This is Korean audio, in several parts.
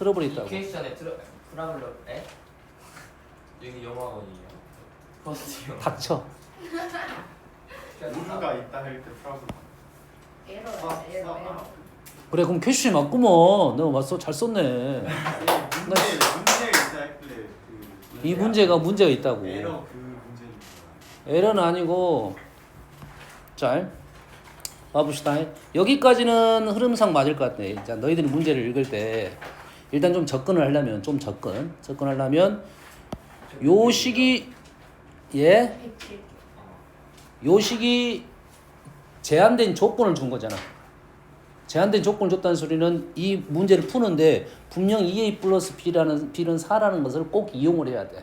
트러블이 이 있다고. 퀘스천에 트러블 에? 여기 영어원이에요. 퍼스트요. 닥쳐. 오류가 있다 할 때 트러블. 에러. 그래 그럼 퀘스천이 맞구먼. 내가 맞어 잘 썼네. 문제 있다 했길래 이 문제가 있다고. 에러 그 문제입니다. 에러는 아니고. 자 봐봅시다. 여기까지는 흐름상 맞을 것 같네. 자 너희들이 문제를 읽을 때 일단 좀 접근을 하려면 접근하려면 요 시기 요 시기 제한된 조건을 준 거잖아. 제한된 조건을 줬다는 소리는 이 문제를 푸는데 분명 2a 플러스 b는 4라는 것을 꼭 이용을 해야 돼.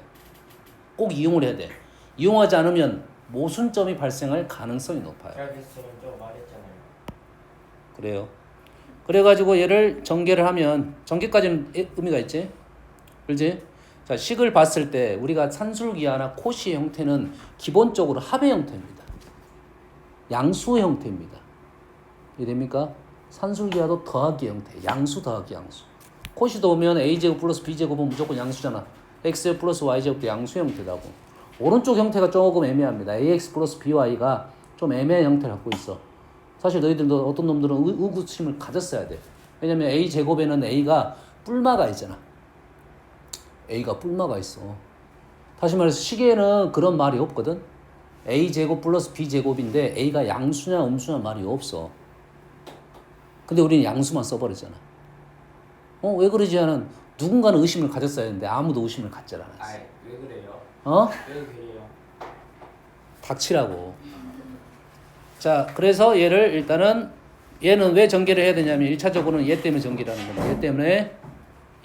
꼭 이용을 해야 돼. 이용하지 않으면 모순점이 발생할 가능성이 높아요. 제가 퀘스천은 좀 말했잖아요. 그래요. 그래가지고 얘를 전개를 하면 전개까지는 의미가 있지? 그렇지? 자, 식을 봤을 때 우리가 산술기하나 코시의 형태는 기본적으로 합의 형태입니다. 양수의 형태입니다. 이해됩니까? 산술기하도 더하기 형태, 양수 더하기 양수. 코시도 보면 a제곱 플러스 b제곱은 무조건 양수잖아. x제곱 플러스 y제곱도 양수 형태라고. 오른쪽 형태가 조금 애매합니다. ax 플러스 by가 좀 애매한 형태를 갖고 있어. 사실 너희들도 어떤 놈들은 의구심을 가졌어야 돼. 왜냐면 a제곱에는 a가 뿔마가 있잖아. a가 뿔마가 있어. 다시 말해서 식에는 그런 말이 없거든. a제곱 플러스 b제곱인데 a가 양수냐 음수냐 말이 없어. 근데 우리는 양수만 써버렸잖아. 왜 그러지 않은 누군가는 의심을 가졌어야 했는데 아무도 의심을 갖지 않았어. 아이 왜 그래요? 어? 왜 그래요? 닥치라고. 자, 그래서 얘를 일단은 얘는 왜 전개를 해야 되냐면 1차적으로는 얘 때문에 전개를 하는 겁니다.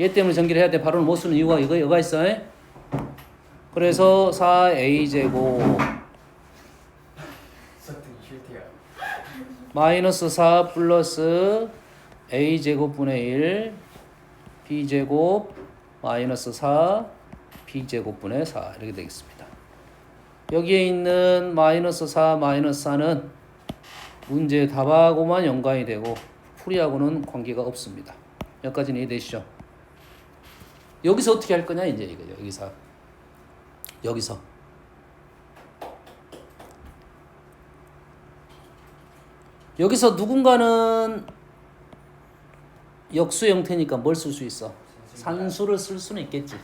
얘 때문에 전개를 해야 돼. 바로 못 쓰는 이유가 이거가 있어. 그래서 4a제곱 설득이 싫대요. 마이너스 4 플러스 a제곱분의 1 b제곱 마이너스 4 b제곱분의 4 이렇게 되겠습니다. 여기에 있는 마이너스 4 마이너스 4는 문제 답하고만 연관이 되고 풀이하고는 관계가 없습니다. 여기까지는 이해되시죠? 여기서 어떻게 할 거냐 이제 이거죠. 여기서 누군가는 역수 형태니까 뭘 쓸 수 있어? 산수를 쓸 수는 있겠지.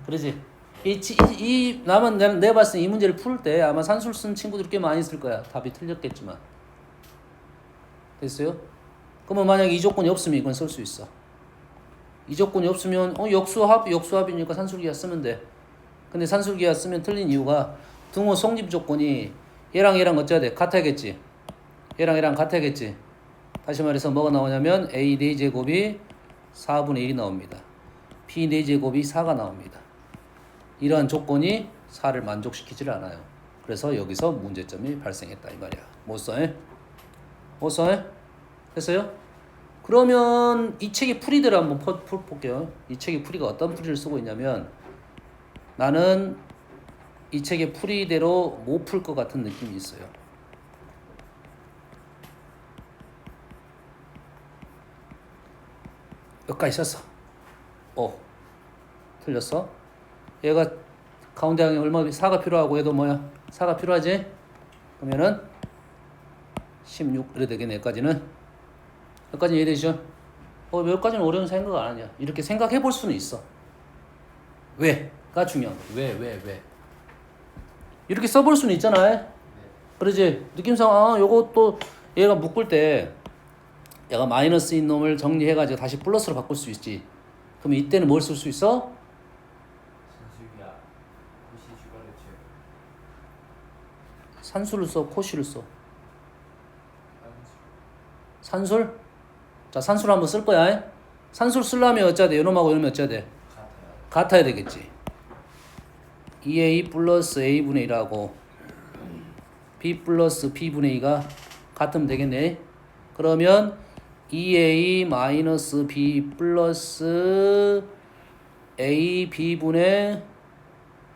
그러지? 내가 봤을 때 이 문제를 풀 때 아마 산수를 쓴 친구들이 꽤 많이 있을 거야. 답이 틀렸겠지만. 됐어요? 그러면 만약에 이 조건이 없으면 이건 쓸 수 있어. 이 조건이 없으면 역수합이니까 산술기하 쓰면 돼. 근데 산술기하 쓰면 틀린 이유가 등호 성립 조건이 얘랑 어째야 돼? 같아야겠지. 얘랑 같아야겠지. 다시 말해서 뭐가 나오냐면 a 4제곱이 4분의 1이 나옵니다. b 4제곱이 4가 나옵니다. 이러한 조건이 4를 만족시키질 않아요. 그래서 여기서 문제점이 발생했다 이 말이야. 못 써? 됐어요? 그러면 이 책의 풀이들을 한번 볼게요. 이 책의 풀이가 어떤 풀이를 쓰고 있냐면 나는 이 책의 풀이대로 못 풀 것 같은 느낌이 있어요. 여기까지 썼어. 틀렸어. 얘가 가운데 항이 얼마 4가 필요하고 얘도 뭐야? 4가 필요하지? 그러면은 16 이래 되겠네. 여기까지는 이해되죠? 여기까지는 어려운 생각 안 하냐. 이렇게 생각해 볼 수는 있어. 왜가 중요한 거야. 왜 이렇게 써볼 수는 있잖아. 그러지? 느낌상 요거 또 얘가 묶을 때 얘가 마이너스인 놈을 정리해가지고 다시 플러스로 바꿀 수 있지. 그럼 이때는 뭘 쓸 수 있어? 산술기야. 고시 주가르치. 산수를 써, 코시를 써. 산술? 자, 산술 한번 쓸 거야. 산술 쓰려면 어째야 돼? 요놈하고 요놈이 어째야 돼? 같아야 되겠지. 2a 플러스 a분의 1하고 b 플러스 b분의 2가 같으면 되겠네. 그러면 2a 마이너스 b 플러스 a b분의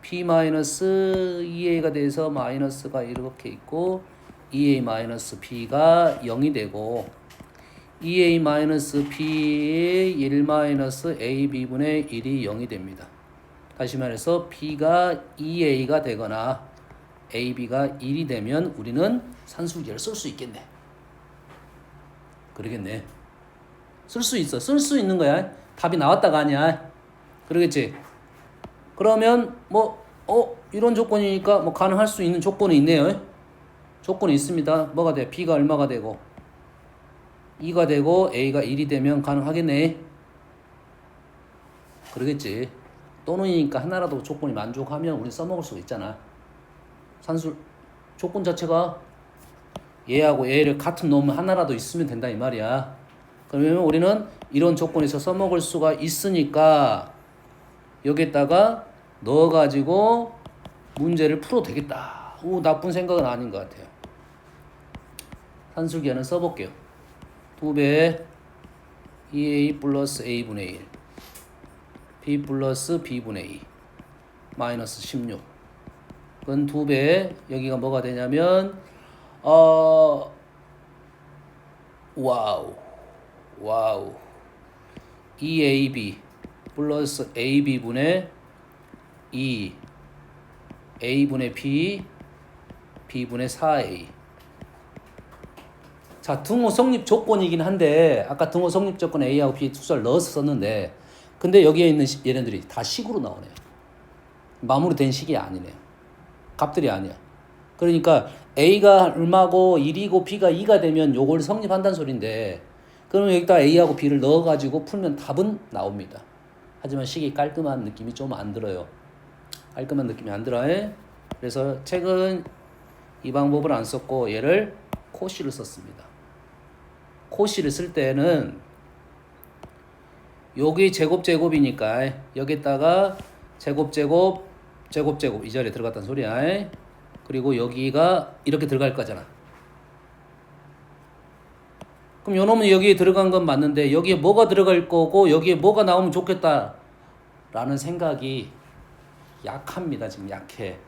b 마이너스 2a가 돼서 마이너스가 이렇게 있고 2a 마이너스 b가 0이 되고 2a 마이너스 b 1 마이너스 ab분의 1이 0이 됩니다. 다시 말해서 b가 2a가 되거나 ab가 1이 되면 우리는 산술기를 쓸 수 있겠네. 그러겠네. 쓸 수 있어. 쓸 수 있는 거야. 답이 나왔다가 아니야. 그러겠지. 그러면 이런 조건이니까 뭐 가능할 수 있는 조건이 있네요. 조건이 있습니다. 뭐가 돼? b가 얼마가 되고 2가 되고 a가 1이 되면 가능하겠네. 그러겠지. 또는이니까 하나라도 조건이 만족하면 우리 써먹을 수가 있잖아. 산술 조건 자체가 얘하고 얘를 같은 놈 하나라도 있으면 된다 이 말이야. 그러면 우리는 이런 조건에서 써먹을 수가 있으니까 여기에다가 넣어가지고 문제를 풀어도 되겠다. 나쁜 생각은 아닌 것 같아요. 산술기하는 써볼게요. 2배 2a 플러스 a분의 1 b 플러스 b분의 2 마이너스 16 그건 2배 여기가 뭐가 되냐면 와우 2ab 플러스 ab분의 2 a분의 b b분의 4a. 자, 등호 성립 조건이긴 한데 아까 등호 성립 조건 a하고 b 투자를 넣어서 썼는데 근데 여기에 있는 얘네들이 다 식으로 나오네요. 마무리된 식이 아니네요. 값들이 아니야. 그러니까 a가 얼마고 1이고 b가 2가 되면 요걸 성립한다는 소린데 그러면 여기다 a하고 b를 넣어가지고 풀면 답은 나옵니다. 하지만 식이 깔끔한 느낌이 좀 안 들어요. 깔끔한 느낌이 안 들어요. 그래서 책은 이 방법을 안 썼고 얘를 코시를 썼습니다. 코시를 쓸 때는 여기 제곱이니까 여기다가 제곱 이 자리에 들어갔다는 소리야. 그리고 여기가 이렇게 들어갈 거잖아. 그럼 요놈은 여기에 들어간 건 맞는데 여기에 뭐가 들어갈 거고 여기에 뭐가 나오면 좋겠다 라는 생각이 약합니다. 지금 약해.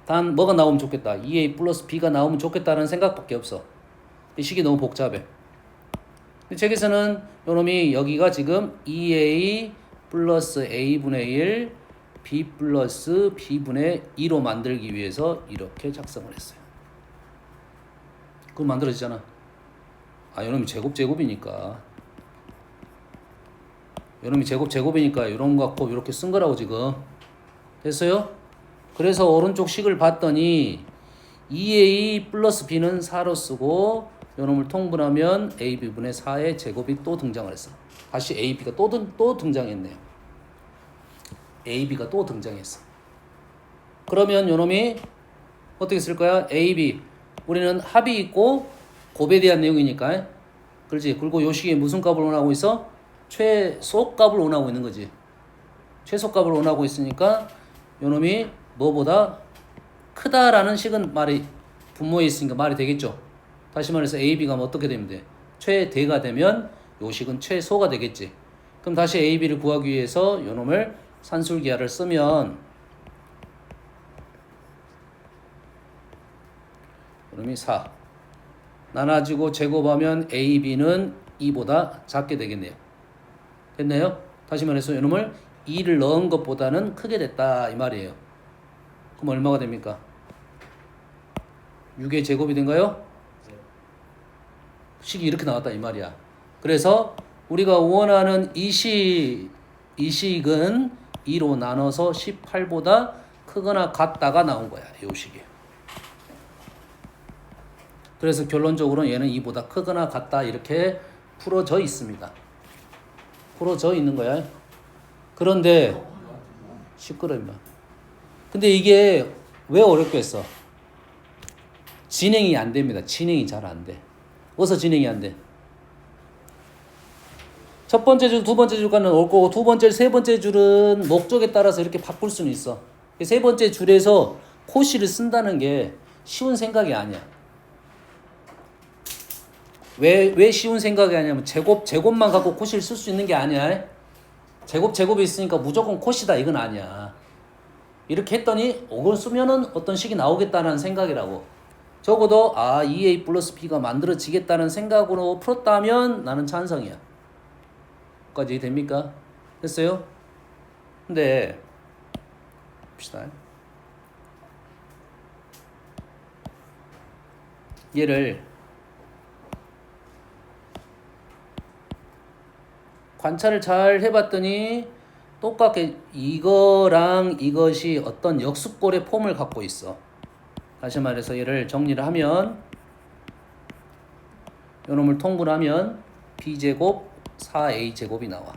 단 뭐가 나오면 좋겠다. 2a 플러스 b가 나오면 좋겠다는 생각밖에 없어. 이 식이 너무 복잡해. 책에서는 요놈이 여기가 지금 2a 플러스 a분의 1 b 플러스 b분의 2로 만들기 위해서 이렇게 작성을 했어요. 그럼 만들어지잖아. 요놈이 제곱이니까 요놈이 제곱이니까 이런 거 갖고 이렇게 쓴 거라고 지금. 됐어요? 그래서 오른쪽 식을 봤더니 2a 플러스 b는 4로 쓰고 요놈을 통분하면 ab분의 4의 제곱이 또 등장을 했어. 다시 ab가 또 등장했네요. ab가 또 등장했어. 그러면 요놈이 어떻게 쓸 거야? ab 우리는 합이 있고 곱에 대한 내용이니까 그렇지. 그리고 요 식이 무슨 값을 원하고 있어? 최소값을 원하고 있는 거지. 최소값을 원하고 있으니까 요놈이 뭐보다 크다라는 식은 말이 분모에 있으니까 말이 되겠죠. 다시 말해서 AB가 어떻게 되면 돼? 최대가 되면 요 식은 최소가 되겠지. 그럼 다시 AB를 구하기 위해서 요놈을 산술기하를 쓰면 요놈이 4 나눠지고 제곱하면 AB는 2보다 작게 되겠네요. 됐나요? 다시 말해서 요놈을 2를 넣은 것보다는 크게 됐다 이 말이에요. 그럼 얼마가 됩니까? 6의 제곱이 된가요? 식이 이렇게 나왔다 이 말이야. 그래서 우리가 원하는 이 식은 2로 나눠서 18보다 크거나 같다가 나온 거야. 이 식이. 그래서 결론적으로 얘는 2보다 크거나 같다 이렇게 풀어져 있습니다. 풀어져 있는 거야. 그런데 시끄러 임마. 근데 이게 왜 어렵겠어? 진행이 안 됩니다. 진행이 잘 안 돼. 어디서 진행이 안 돼? 첫 번째 줄, 두 번째 줄과는 올 거고 두 번째, 세 번째 줄은 목적에 따라서 이렇게 바꿀 수는 있어. 세 번째 줄에서 코시를 쓴다는 게 쉬운 생각이 아니야. 왜 쉬운 생각이 아니냐면 제곱만 갖고 코시를 쓸 수 있는 게 아니야. 제곱이 있으니까 무조건 코시다 이건 아니야. 이렇게 했더니 이걸 쓰면은 어떤 식이 나오겠다는 생각이라고. 적어도 2a 플러스 b가 만들어지겠다는 생각으로 풀었다면 나는 찬성이야. 까지 됩니까? 됐어요? 근데 봅시다. 얘를 관찰을 잘 해봤더니 똑같게 이거랑 이것이 어떤 역수꼴의 폼을 갖고 있어. 다시 말해서 얘를 정리를 하면 요놈을 통분하면 b제곱 4a제곱이 나와.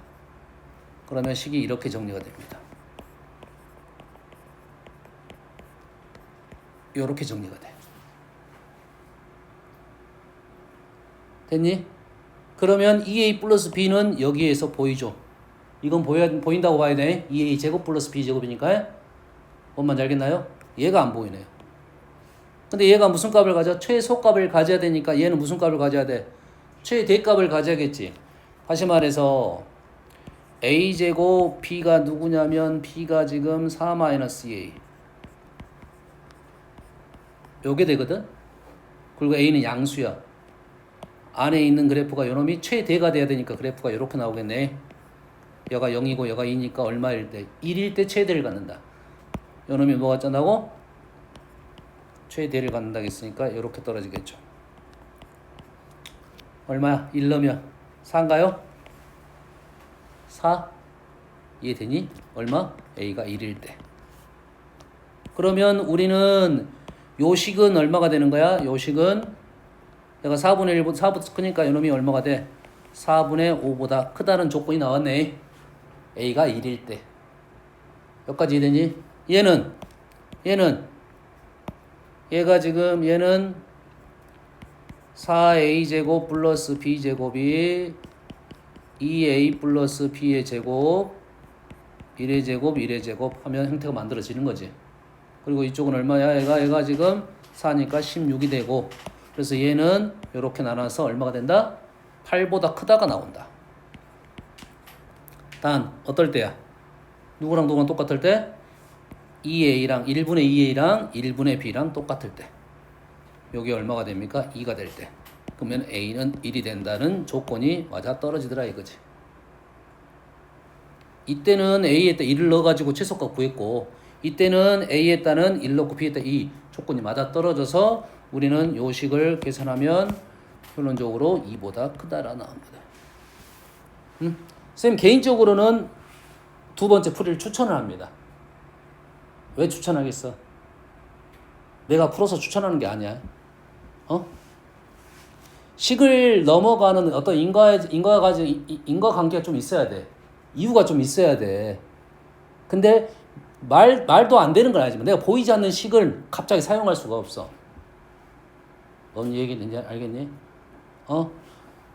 그러면 식이 이렇게 정리가 됩니다. 요렇게 정리가 돼. 됐니? 그러면 2a 플러스 b는 여기에서 보이죠? 이건 보인다고 봐야 돼. 2a 제곱 플러스 b 제곱이니까. 뭔 말인지 알겠나요? 얘가 안 보이네요. 근데 얘가 무슨 값을 가져? 최소값을 가져야 되니까 얘는 무슨 값을 가져야 돼? 최대값을 가져야겠지. 다시 말해서 a제곱 b가 누구냐면 b가 지금 4-a 요게 되거든. 그리고 a는 양수야. 안에 있는 그래프가 요놈이 최대가 돼야 되니까 그래프가 이렇게 나오겠네. 여가 0이고 여가 2니까 얼마일 때? 1일 때 최대를 갖는다. 요놈이 뭐가 짠다고? 최대를 갖는다 했으니까 이렇게 떨어지겠죠. 얼마야? 1 넣으면 4인가요? 4? 이해되니? 얼마? a가 1일 때. 그러면 우리는 요식은 얼마가 되는 거야? 요식은 내가 4분의 1보다 4보다 크니까 이놈이 얼마가 돼? 4분의 5보다 크다는 조건이 나왔네. a가 1일 때. 여기까지 이해되니? 얘가 지금 얘는 4a제곱 플러스 b제곱이 2a 플러스 b의 제곱 1의 제곱 1의 제곱 하면 형태가 만들어지는 거지. 그리고 이쪽은 얼마야? 얘가 지금 4니까 16이 되고, 그래서 얘는 이렇게 나눠서 얼마가 된다? 8보다 크다가 나온다. 단 어떨 때야? 누구랑 똑같을 때? 2a랑 1분의 2a랑 1분의 b랑 똑같을 때. 여기 얼마가 됩니까? 2가 될 때. 그러면 a는 1이 된다는 조건이 맞아 떨어지더라 이거지. 이때는 a에다 1을 넣어가지고 최소값 구했고, 이때는 a에다는 1 넣고 b에다 2 조건이 맞아 떨어져서 우리는 요 식을 계산하면 결론적으로 2보다 크다라 나옵니다. 쌤 개인적으로는 두 번째 풀이를 추천을 합니다. 왜 추천하겠어? 내가 풀어서 추천하는 게 아니야. 식을 넘어가는 어떤 인과관계가 좀 있어야 돼. 이유가 좀 있어야 돼. 근데 말도 안 되는 건 아니지만 내가 보이지 않는 식을 갑자기 사용할 수가 없어. 뭔 얘기인지 알겠니?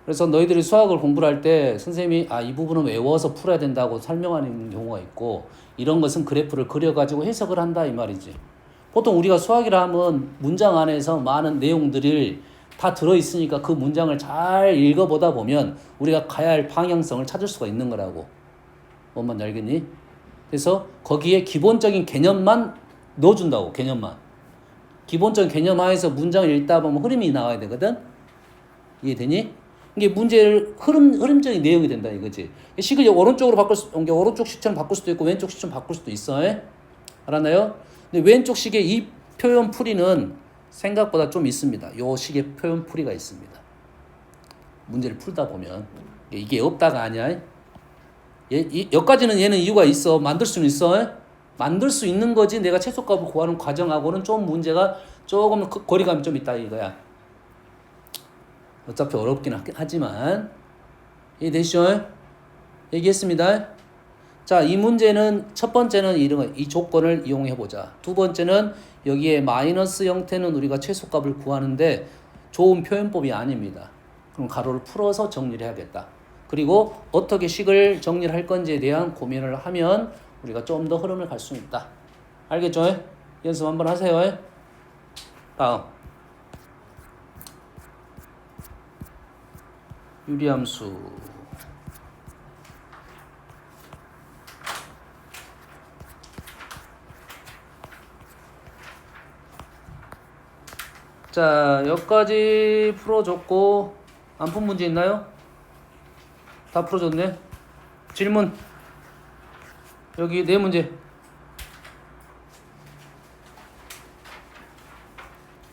그래서 너희들이 수학을 공부를 할 때 선생님이 이 부분은 외워서 풀어야 된다고 설명하는 경우가 있고, 이런 것은 그래프를 그려가지고 해석을 한다 이 말이지. 보통 우리가 수학이라 하면 문장 안에서 많은 내용들이 다 들어있으니까 그 문장을 잘 읽어보다 보면 우리가 가야 할 방향성을 찾을 수가 있는 거라고. 뭔 말인지 알겠니? 그래서 거기에 기본적인 개념만 넣어준다고. 개념만. 기본적인 개념 하에서 문장을 읽다 보면 흐름이 나와야 되거든. 이해되니? 이게 문제를 흐름적인 내용이 된다 이거지. 식을 오른쪽으로 오른쪽 식처럼 바꿀 수도 있고 왼쪽 식처럼 바꿀 수도 있어. 알았나요? 근데 왼쪽 식의 이 표현 풀이는 생각보다 좀 있습니다. 요 식의 표현 풀이가 있습니다. 문제를 풀다 보면 이게 없다가 아니야. 여기까지는 얘는 이유가 있어. 만들 수는 있어. 만들 수 있는 거지. 내가 최소값을 구하는 과정하고는 좀 문제가 조금 거리감이 좀 있다 이거야. 어차피 어렵긴 하지만 이해되시죠? 얘기했습니다. 자, 이 문제는 첫 번째는 이 조건을 이용해 보자. 두 번째는 여기에 마이너스 형태는 우리가 최소값을 구하는데 좋은 표현법이 아닙니다. 그럼 가로를 풀어서 정리를 해야겠다. 그리고 어떻게 식을 정리를 할 건지에 대한 고민을 하면 우리가 좀 더 흐름을 갈 수 있다. 알겠죠? 연습 한번 하세요. 다음. 유리함수. 자, 여기까지 풀어줬고 안 푼 문제 있나요? 다 풀어줬네. 질문. 여기 네 문제.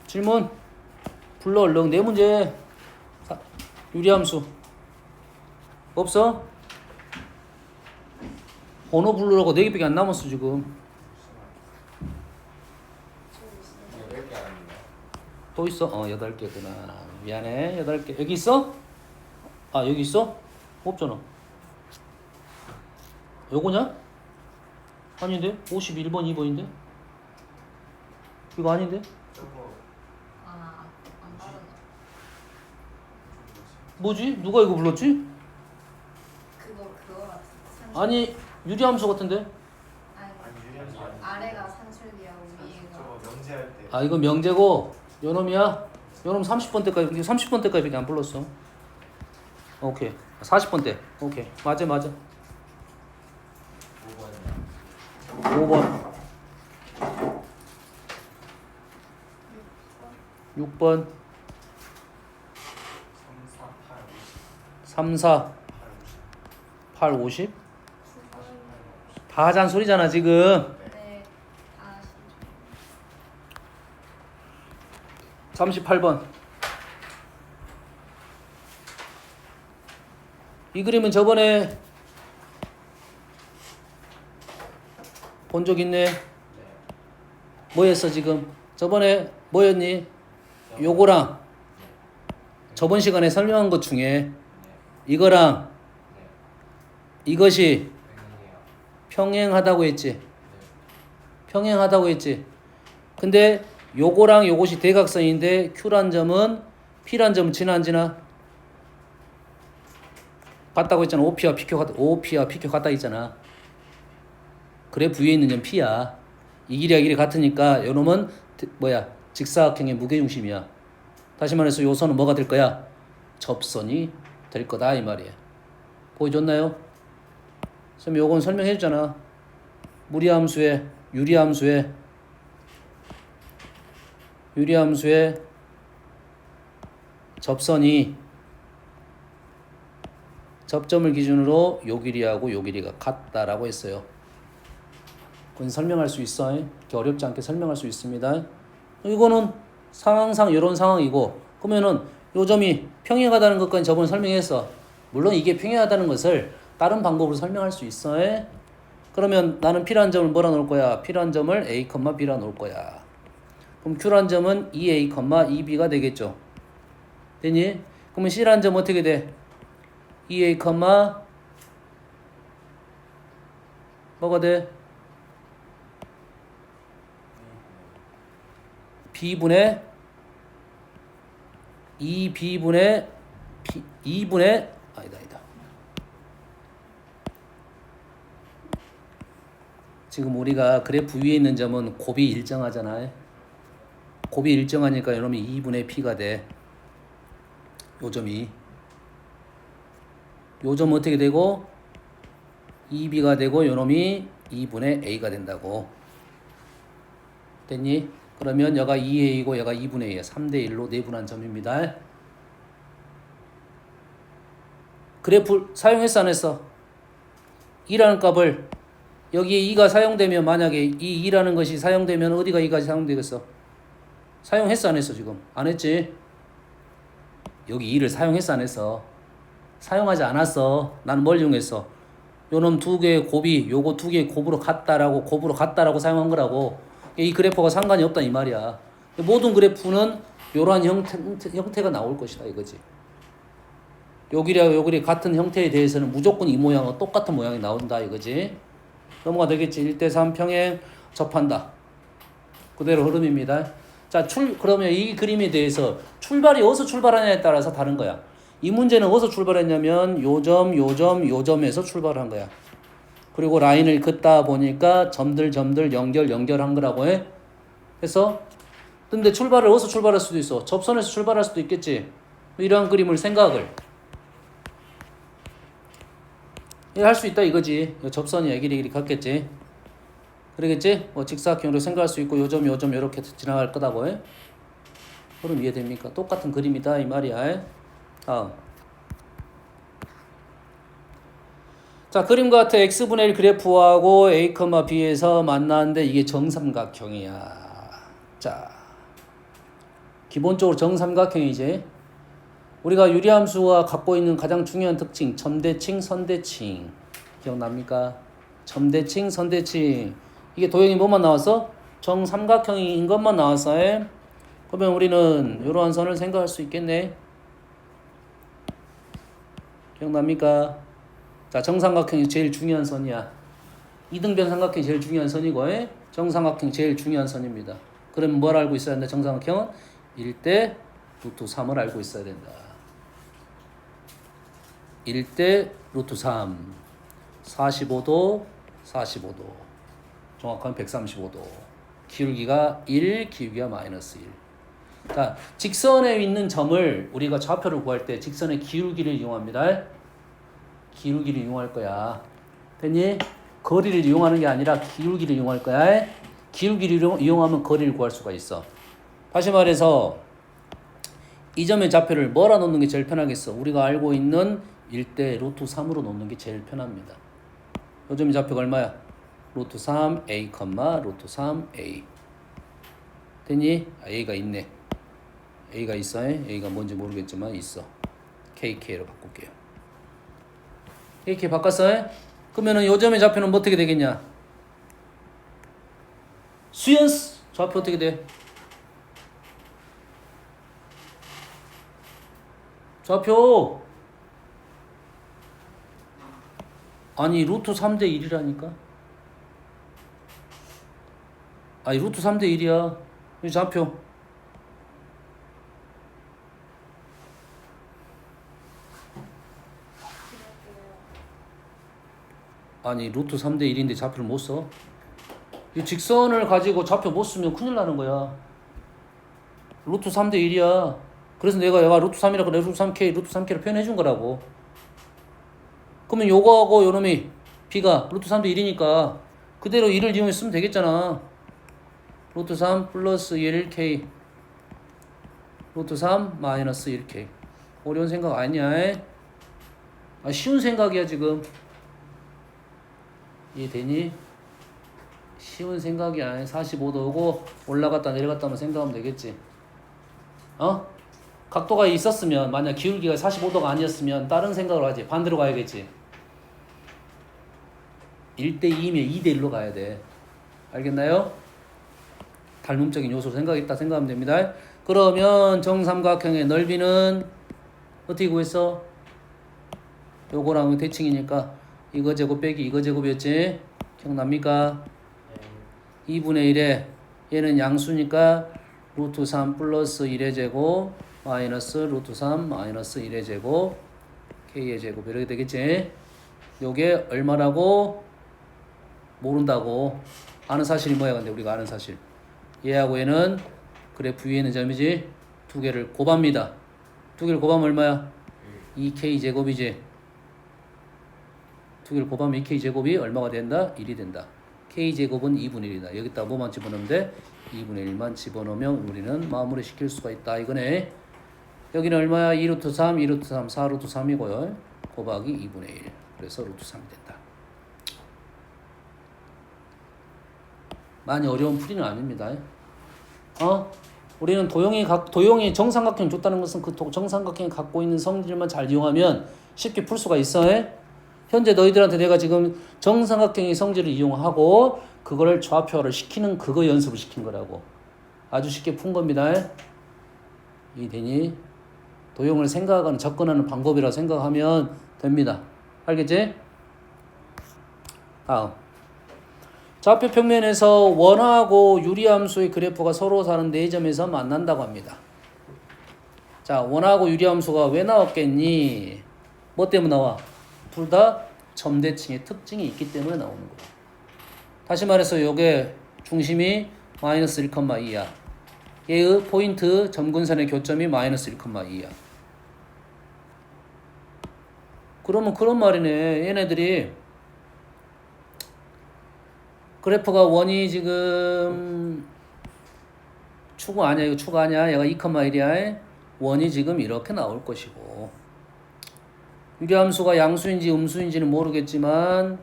질문. 불러 얼른. 네 문제. 유리함수. 없어? 번호 부르라고 4개밖에 안 남았어 지금. 8개 안 합니다. 또 있어? 8개구나. 미안해. 8개. 여기 있어? 아, 여기 있어? 없잖아. 요거냐? 아닌데? 51번, 2번인데? 이거 아닌데? 저거 안 빠르네. 뭐지? 누가 이거 불렀지? 그거 같은. 아니, 유리함수 같은데? 아니, 아니 유리함수 아래가 산술기하고 위에가. 저거 명제할 때 아, 이거 명제고 요놈이야? 요놈 30번 때까지 30번 때까지밖에 안 불렀어. 오케이. 40번 때. 오케이. 맞아. 5번이요. 5번. 6번. 3, 4, 8, 50 3, 4, 8, 50. 48, 50 다 잔소리잖아, 지금. 네. 다시. 38번. 이 그림은 저번에 본 적 있네. 뭐였어 지금? 저번에 뭐였니? 요거랑 저번 시간에 설명한 것 중에 이거랑 이것이 평행하다고 했지. 평행하다고 했지. 근데 요거랑 요것이 대각선인데 Q란 점은 P란 점은 지나 안 지나? 같다고 했잖아. OP와 PQ 같다 했잖아. 그래프 위에 있는 점 P야. 이 길이와 이 길이 같으니까 요놈은 직사각형의 무게중심이야. 다시 말해서 요 선은 뭐가 될 거야? 접선이 될 거다 이 말이야. 보여줬나요? 선생님 요건 설명해 줬잖아. 무리함수의 유리함수의 접선이 접점을 기준으로 요 길이하고 요 길이가 같다라고 했어요. 그건 설명할 수 있어. 이렇게 어렵지 않게 설명할 수 있습니다. 이거는 상황상 이런 상황이고, 그러면은 요 점이 평행하다는 것까지 저번에 설명했어. 물론 이게 평행하다는 것을 다른 방법으로 설명할 수 있어. 그러면 나는 P라는 점을 뭐라 놓을 거야? P라는 점을 A, B라 놓을 거야. 그럼 Q라는 점은 2A, 2B가 되겠죠. 되니? 그러면 C라는 점은 어떻게 돼? 2A, 뭐가 돼? B분의 2B분의 2분의 아니다. 지금 우리가 그래프 위에 있는 점은 곱이 일정하잖아요. 곱이 일정하니까 이놈이 2분의 P가 돼. 요 점이. 요 점 어떻게 되고 2B가 되고 요놈이 2분의 A가 된다고. 됐니? 그러면 여가 2A이고 여가 2분의 A야. 3대 1로 내분한 점입니다. 그래프 사용했어 안 했어? 2라는 값을 여기에 2가 사용되면 만약에 이 2라는 것이 사용되면 어디가 2가 사용되겠어? 사용했어 안 했어 지금? 안 했지? 여기 2를 사용했어 안 했어? 사용하지 않았어. 나는 뭘 이용했어? 요놈 두 개의 곱이 요거 두 개의 곱으로 같다라고 사용한 거라고. 이 그래프가 상관이 없다 이 말이야. 모든 그래프는 요러한 형태가 나올 것이다 이거지. 요 길이와 요 길이 같은 형태에 대해서는 무조건 이 모양과 똑같은 모양이 나온다 이거지. 넘어가 되겠지. 1대3 평행 접한다. 그대로 흐름입니다. 자, 그러면 이 그림에 대해서 출발이 어디서 출발하냐에 따라서 다른 거야. 이 문제는 어디서 출발했냐면 요 점에서 출발한 거야. 그리고 라인을 긋다 보니까 점들 연결한 거라고 해. 그래서 근데 출발을 어디서 출발할 수도 있어. 접선에서 출발할 수도 있겠지. 이러한 그림을 생각을 할 수 있다 이거지. 접선이 길이 같겠지. 그러겠지? 직사각형으로 생각할 수 있고 요점 이렇게 지나갈 거다고 해. 흐름 이해됩니까? 똑같은 그림이다 이 말이야. 다음. 자, 그림과 같은 x분의 1 그래프하고 a, b에서 만나는데 이게 정삼각형이야. 자, 기본적으로 정삼각형이지. 우리가 유리함수가 갖고 있는 가장 중요한 특징, 점대칭, 선대칭. 기억납니까? 점대칭, 선대칭. 이게 도형이 뭐만 나왔어? 정삼각형인 것만 나왔어. 그러면 우리는 이러한 선을 생각할 수 있겠네. 기억납니까? 자, 정삼각형이 제일 중요한 선이야. 이등변 삼각형이 제일 중요한 선이고, 정삼각형 제일 중요한 선입니다. 그러면 뭘 알고 있어야 된다? 정삼각형은 1대 루트 3을 알고 있어야 된다. 1대 루트 3. 45도, 45도. 정확하면 135도. 기울기가 1, 기울기가 마이너스 1. 자, 직선에 있는 점을 우리가 좌표를 구할 때 직선의 기울기를 이용합니다. 기울기를 이용할 거야. 됐니? 거리를 이용하는 게 아니라 기울기를 이용할 거야. 기울기를 이용하면 거리를 구할 수가 있어. 다시 말해서 이 점의 좌표를 뭐라 놓는 게 제일 편하겠어? 우리가 알고 있는 1대 루트 3으로 놓는 게 제일 편합니다. 이 점의 좌표가 얼마야? 루트 3a, 루트 3a. 됐니? a가 있네. a가 있어. a가 뭔지 모르겠지만 있어. KK로 바꿀게요. KK 바꿨어. 그러면은 요 점의 좌표는 뭐 어떻게 되겠냐? 수연스 좌표 어떻게 돼? 좌표 아니 루트 3대 1이라니까. 아니 루트 3대 1이야. 이 좌표 아니 루트 3대 1인데 좌표를 못 써? 이 직선을 가지고 좌표 못 쓰면 큰일 나는 거야. 루트 3대 1이야. 그래서 내가 얘가 루트 3이라고 루트 3K, 루트 3K를 표현해 준 거라고. 그러면 요거하고 요놈이 B가 루트 3대 1이니까 그대로 1을 이용해 쓰면 되겠잖아. 루트 3 플러스 1K 루트 3 마이너스 1K. 어려운 생각 아니야. 쉬운 생각이야 지금. 이해되니? 쉬운 생각이야. 45도고 올라갔다 내려갔다만 생각하면 되겠지. 각도가 있었으면 만약 기울기가 45도가 아니었으면 다른 생각을 하지. 반대로 가야겠지. 1대2면 2대1로 가야 돼. 알겠나요? 닮음적인 요소로 생각했다 생각하면 됩니다. 그러면 정삼각형의 넓이는 어떻게 구했어? 요거랑 대칭이니까 이거 제곱 빼기 이거 제곱이었지? 기억납니까? 2분의 1에 얘는 양수니까 루트 3 플러스 1의 제곱 마이너스 루트 3 마이너스 1의 제곱 k의 제곱 이렇게 되겠지? 요게 얼마라고? 모른다고. 아는 사실이 뭐야? 근데 우리가 아는 사실 얘하고 얘는 그래프 위에 있는 점이지? 두 개를 곱합니다. 두 개를 곱하면 얼마야? 2k 제곱이지? 두 개를 곱하면 2k 제곱이 얼마가 된다? 1이 된다. k 제곱은 2분의 1이다. 여기다 뭐만 집어넣으면 돼? 2분의 1만 집어넣으면 우리는 마무리 시킬 수가 있다. 이거네. 여기는 얼마야? 2루트 3, 2루트 3, 4루트 3이고요. 곱하기 2분의 1. 그래서 루트 3이 된다. 많이 어려운 풀이는 아닙니다. 우리는 도형이 정삼각형 줬다는 것은 그 정삼각형이 갖고 있는 성질만 잘 이용하면 쉽게 풀 수가 있어. 현재 너희들한테 내가 지금 정삼각형의 성질을 이용하고 그거를 좌표를 시키는 그거 연습을 시킨 거라고. 아주 쉽게 푼 겁니다. 이해되니? 도형을 생각하거나 접근하는 방법이라고 생각하면 됩니다. 알겠지? 다음. 좌표 평면에서 원하고 유리함수의 그래프가 서로 사는 4점에서 만난다고 합니다. 자, 원하고 유리함수가 왜 나왔겠니? 뭐 때문에 나와? 둘 다 점대칭의 특징이 있기 때문에 나오는 거야. 다시 말해서 요게 중심이 마이너스 1,2야. 얘의 포인트 점근선의 교점이 마이너스 1,2야. 그러면 그런 말이네. 얘네들이 그래프가 원이 지금 추구 아니야. 이거 추구 아니야. 얘가 2,1이야. 원이 지금 이렇게 나올 것이고 유리함수가 양수인지 음수인지는 모르겠지만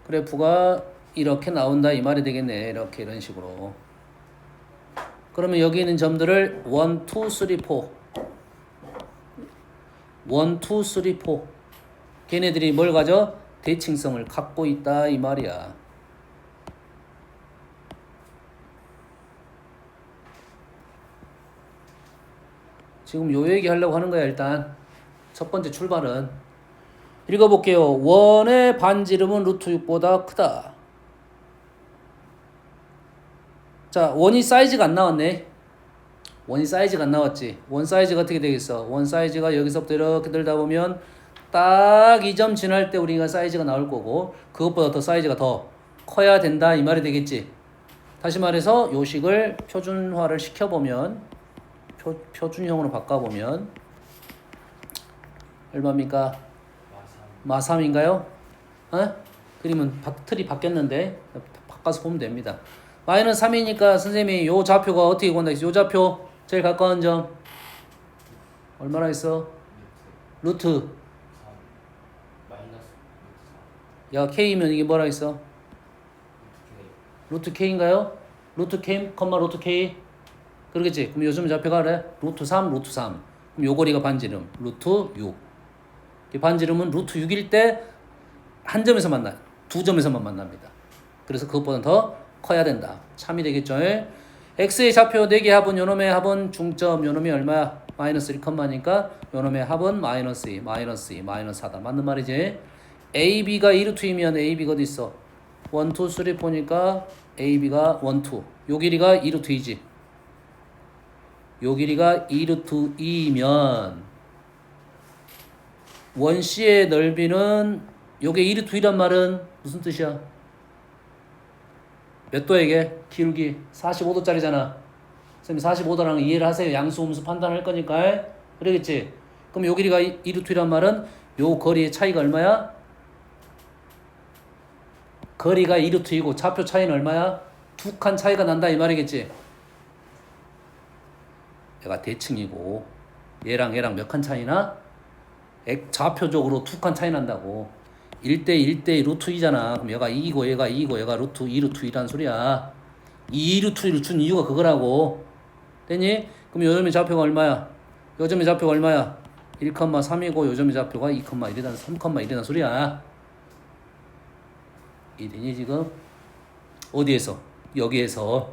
그래프가 이렇게 나온다 이 말이 되겠네. 이렇게 이런 식으로. 그러면 여기 있는 점들을 1, 2, 3, 4 1, 2, 3, 4 걔네들이 뭘 가져? 대칭성을 갖고 있다 이 말이야. 지금 요 얘기 하려고 하는 거야. 일단 첫 번째 출발은 읽어볼게요. 원의 반지름은 루트 6보다 크다. 자, 원이 사이즈가 안 나왔네. 원이 사이즈가 안 나왔지. 원 사이즈가 어떻게 되겠어? 원 사이즈가 여기서부터 이렇게 들다 보면 딱 이 점 지날 때 우리가 사이즈가 나올 거고 그것보다 더 사이즈가 더 커야 된다 이 말이 되겠지. 다시 말해서 요식을 표준화를 시켜보면 표준형으로 바꿔보면 얼마입니까? 마3인가요? 어? 그림은 틀이 바뀌었는데 바꿔서 보면 됩니다. 마이너스 3이니까 선생님이 요 좌표가 어떻게 구한다 했어? 요 좌표 제일 가까운 점 얼마나 있어? 루트 야 K면 이게 뭐라 했어? 루트 K인가요? 루트 K, 루트 K 그러겠지? 그럼 요즘 좌표가 그래? 루트 3, 루트 3 그럼 요 거리가 반지름 루트 6 이 반지름은 루트 6일 때 한 점에서 만나요. 두 점에서만 만납니다. 그래서 그것보다 더 커야 된다. 참이 되겠죠? X의 좌표 4개 합은 요놈의 합은 중점 요놈이 얼마야? 마이너스 1,니까 요놈의 합은 마이너스 2, 마이너스 2, 마이너스 4다. 맞는 말이지? AB가 2루트이면 AB가 어디 있어? 1, 2, 3, 4니까 AB가 1, 2. 요 길이가 2루트이지. 요 길이가 2루트 2이면 원C의 넓이는 요게 2루트 2란 말은 무슨 뜻이야? 몇 도에게? 기울기 45도짜리잖아. 선생님 45도라는 거 이해를 하세요. 양수 음수 판단할 거니까. 그러겠지? 그럼 요 길이가 2루트 2란 말은 요 거리의 차이가 얼마야? 거리가 2루트 2고 좌표 차이는 얼마야? 2칸 차이가 난다 이 말이겠지? 얘가 대칭이고 얘랑 몇 칸 차이나? 좌표적으로 2칸 차이 난다고. 1대1대 루트 2잖아. 그럼 얘가 2이고 얘가 2이고 얘가 루트 2루트 2란 소리야. 2루트 2를 준 이유가 그거라고. 됐니? 그럼 요점의 좌표가 얼마야? 요점의 좌표가 얼마야? 1,3이고 요점의 좌표가 2,1이란 3,1이란 소리야. 이되니 지금? 어디에서? 여기에서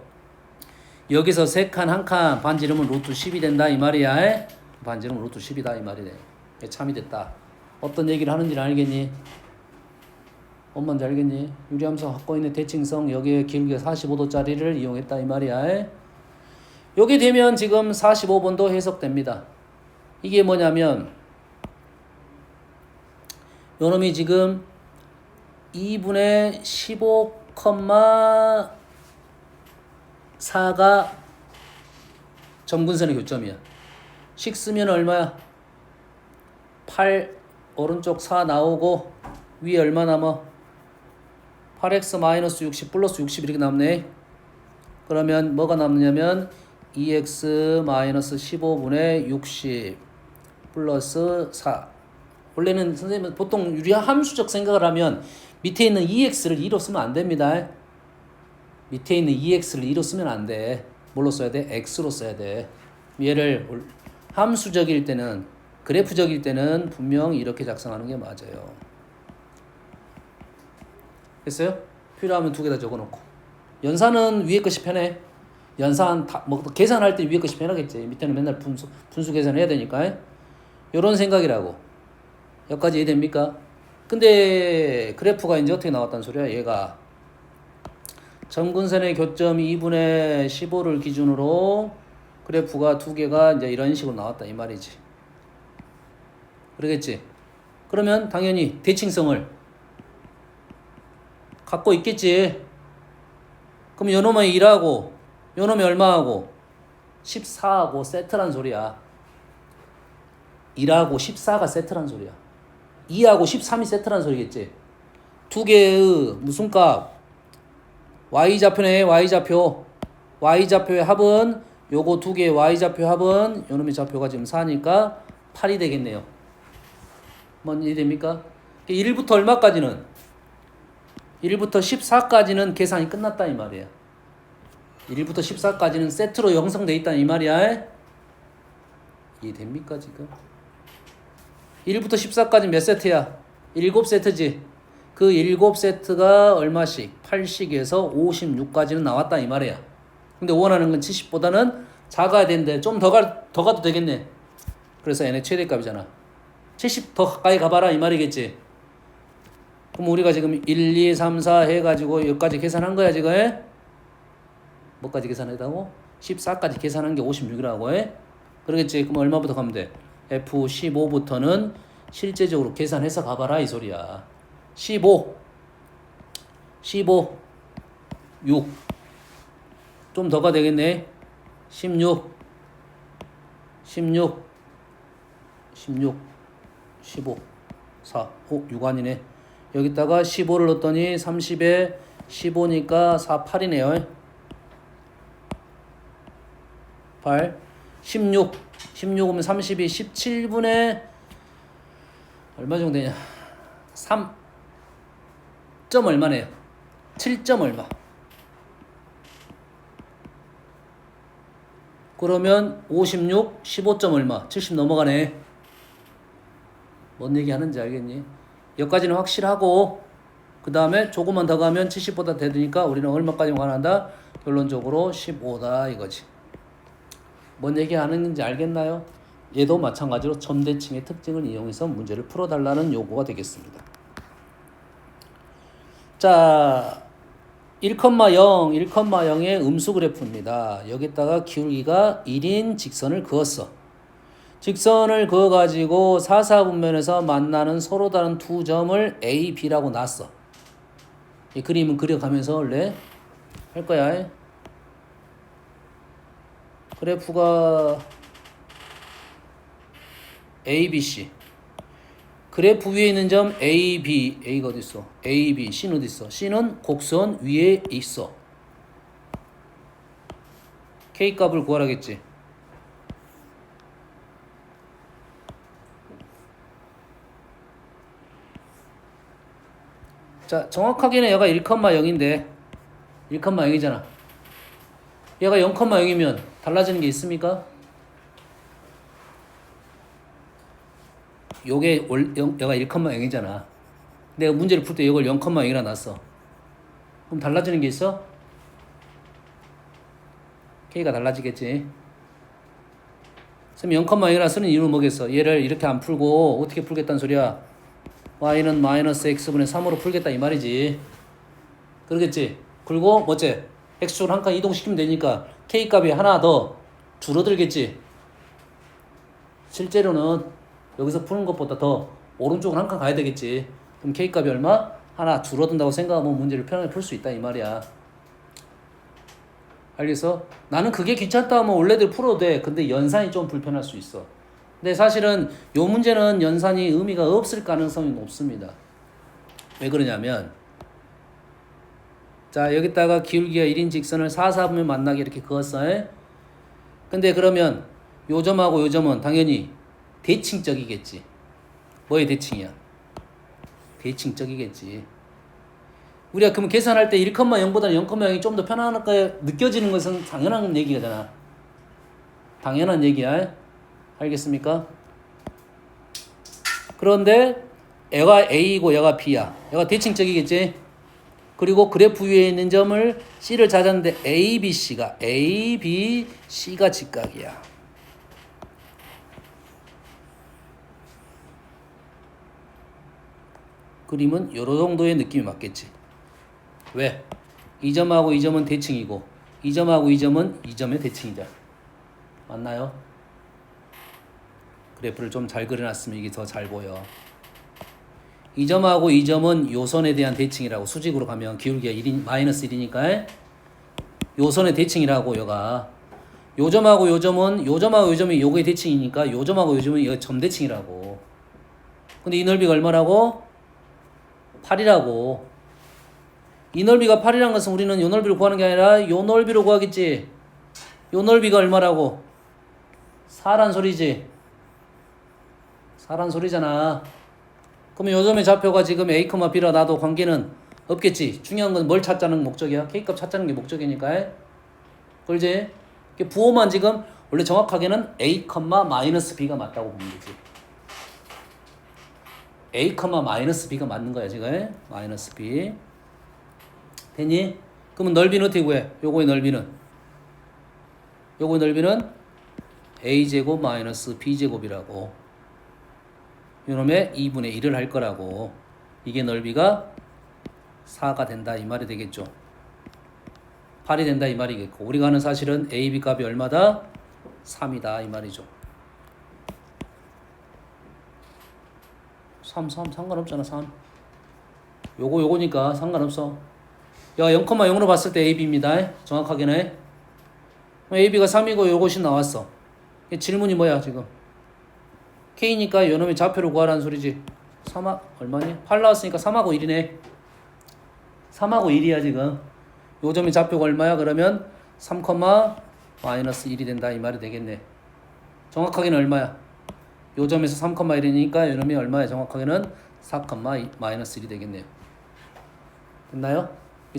3칸 1칸 반지름은 루트 10이 된다 이 말이야. 반지름은 루트 10이다 이 말이네. 참이 됐다. 어떤 얘기를 하는지는 알겠니? 엄마인지 알겠니? 유리함수 갖고 있는 대칭성 여기에 기울기가 45도짜리를 이용했다 이 말이야. 여기 되면 지금 45번도 해석됩니다. 이게 뭐냐면 요놈이 지금 2분의 15,4가 점근선의 교점이야. 식 쓰면 얼마야? 8 오른쪽 4 나오고 위에 얼마 남아? 8x 60 플러스 60 이렇게 남네. 그러면 뭐가 남느냐면 2x 15분의 60 플러스 4. 원래는 선생님은 보통 유리함수적 생각을 하면 밑에 있는 2x를 2로 쓰면 안 됩니다. 밑에 있는 2x를 2로 쓰면 안 돼. 뭘로 써야 돼? x로 써야 돼. 얘를 함수적일 때는 그래프적일 때는 분명 이렇게 작성하는 게 맞아요. 됐어요? 필요하면 두 개 다 적어놓고. 연산은 위에 것이 편해. 연산 뭐 계산할 때 위에 것이 편하겠지. 밑에는 맨날 분수 계산해야 되니까. 요런 생각이라고. 여기까지 이해됩니까? 근데 그래프가 이제 어떻게 나왔단 소리야? 얘가 점근선의 교점 2분의 15를 기준으로 그래프가 두 개가 이제 이런 식으로 나왔다 이 말이지. 그러겠지? 그러면 당연히 대칭성을 갖고 있겠지. 그럼 요놈의 1하고 요놈의 얼마하고 14하고 세트란 소리야. 1하고 14가 세트란 소리야. 2하고 13이 세트란 소리겠지. 두 개의 무슨 값? y좌표네. y좌표 y좌표의 합은 요거 두 개의 y좌표 합은 요놈의 좌표가 지금 4니까 8이 되겠네요. 뭔 일이 됩니까? 1부터 얼마까지는? 1부터 14까지는 계산이 끝났다 이 말이에요. 1부터 14까지는 세트로 형성돼 있다 이 말이야. 이해됩니까 지금? 1부터 14까지 몇 세트야? 7세트지. 그 7세트가 얼마씩? 8씩에서 56까지는 나왔다 이 말이야. 근데 원하는 건 70보다는 작아야 되는데 좀 더 가도 되겠네. 그래서 n의 최대값이잖아. 70 더 가까이 가봐라 이 말이겠지. 그럼 우리가 지금 1, 2, 3, 4 해가지고 여기까지 계산한 거야 지금. 뭐까지 계산했다고? 14까지 계산한 게 56이라고. 그러겠지. 그럼 얼마부터 가면 돼? F15부터는 실제적으로 계산해서 가봐라 이 소리야. 15 6 좀 더가 되겠네. 16 15 4 6 아니네. 여기다가 15를 넣었더니 30에 15니까 4 8이네요 8 16 16이면 30이 17분의 얼마 정도 되냐 3 점 얼마네요 7점 얼마. 그러면 56 15점 얼마 70 넘어가네. 뭔 얘기 하는지 알겠니? 여기까지는 확실하고 그 다음에 조금만 더 가면 70보다 되니까 우리는 얼마까지 원한다? 결론적으로 15다 이거지. 뭔 얘기 하는지 알겠나요? 얘도 마찬가지로 점대칭의 특징을 이용해서 문제를 풀어달라는 요구가 되겠습니다. 자, 1,0, 1,0의 음수 그래프입니다. 여기다가 기울기가 1인 직선을 그었어. 직선을 그어가지고 사사분면에서 만나는 서로 다른 두 점을 A, B라고 놨어. 이 그림은 그려가면서 원래 할 거야. 그래프가 A, B, C. 그래프 위에 있는 점 A, B. A가 어디 있어? A, B. C는 어디 있어? C는 곡선 위에 있어. K 값을 구하라겠지. 자, 정확하게는 얘가 1,0인데 1,0이잖아. 얘가 0,0이면 달라지는 게 있습니까? 요게 얘가 1,0이잖아. 내가 문제를 풀 때 이걸 0,0이라 놨어. 그럼 달라지는 게 있어? K가 달라지겠지. 그럼 0,0이라 쓰는 이유는 뭐겠어? 얘를 이렇게 안 풀고 어떻게 풀겠다는 소리야? y는 마이너스 x분의 3으로 풀겠다 이 말이지. 그러겠지? 그리고 뭐지? x축을 한 칸 이동시키면 되니까 k값이 하나 더 줄어들겠지. 실제로는 여기서 푸는 것보다 더 오른쪽으로 한 칸 가야 되겠지. 그럼 k값이 얼마? 하나 줄어든다고 생각하면 문제를 편하게 풀 수 있다 이 말이야. 알겠어? 나는 그게 귀찮다 하면 원래대로 풀어도 돼. 근데 연산이 좀 불편할 수 있어. 근데 사실은 요 문제는 연산이 의미가 없을 가능성이 높습니다. 왜 그러냐면 자 여기다가 기울기가 1인 직선을 4, 4분면 만나게 이렇게 그었어. 근데 그러면 요 점하고 요 점은 당연히 대칭적이겠지. 뭐의 대칭이야? 대칭적이겠지. 우리가 그러면 계산할 때 1,0보다는 0,0이 좀 더 편하니까 느껴지는 것은 당연한 얘기잖아. 당연한 얘기야. 알겠습니까? 그런데 얘가 A이고 얘가 B야. 얘가 대칭적이겠지? 그리고 그래프 위에 있는 점을 C를 찾았는데 A, B, C가 직각이야. 그림은 요런 정도의 느낌이 맞겠지. 왜? 이 점하고 이 점은 대칭이고 이 점하고 이 점은 이 점의 대칭이자. 맞나요? 그래프를 좀 잘 그려놨으면 이게 더 잘 보여. 이 점하고 이 점은 요선에 대한 대칭이라고. 수직으로 가면 기울기가 1인, 마이너스 1이니까 요선의 대칭이라고. 여가 요 점하고 요 점은 요 점하고 요 점이 요거의 대칭이니까 요 점하고 요 점은 요 점 대칭이라고. 근데 이 넓이가 얼마라고? 8이라고. 이 넓이가 8이라는 것은 우리는 요 넓이로 구하는 게 아니라 요 넓이로 구하겠지. 요 넓이가 얼마라고? 4란 소리지. 4란 소리잖아. 그러면 요점의 좌표가 지금 A, B라 나도 관계는 없겠지. 중요한 건 뭘 찾자는 목적이야. K값 찾자는 게 목적이니까. 그렇지? 부호만 지금 원래 정확하게는 A, B가 맞다고 보면 되지. A, B가 맞는 거야 지금. 마이너스 B. 됐니? 그러면 넓이는 어떻게 구해? 요거의 넓이는 A제곱 마이너스 B제곱이라고. 요놈의 2분의 1을 할 거라고. 이게 넓이가 4가 된다 이 말이 되겠죠. 8이 된다 이 말이겠고, 우리가 아는 사실은 A, B 값이 얼마다? 3이다 이 말이죠. 3 상관없잖아. 3 요거니까 상관없어. 야 0,0으로 봤을 때 AB입니다. 정확하게는 AB가 3이고 요것이 나왔어. 질문이 뭐야 지금? K니까 요놈의 좌표를 구하라는 소리지. 3하 얼마니? 8 나왔으니까 3하고 1이네. 3하고 1이야 지금. 요점의 좌표가 얼마야? 그러면 3, 마이너스 1이 된다 이 말이 되겠네. 정확하게는 얼마야? 요점에서 3, 1이니까 요놈이 얼마야? 정확하게는 4, 마이너스 1이 되겠네요. 됐나요?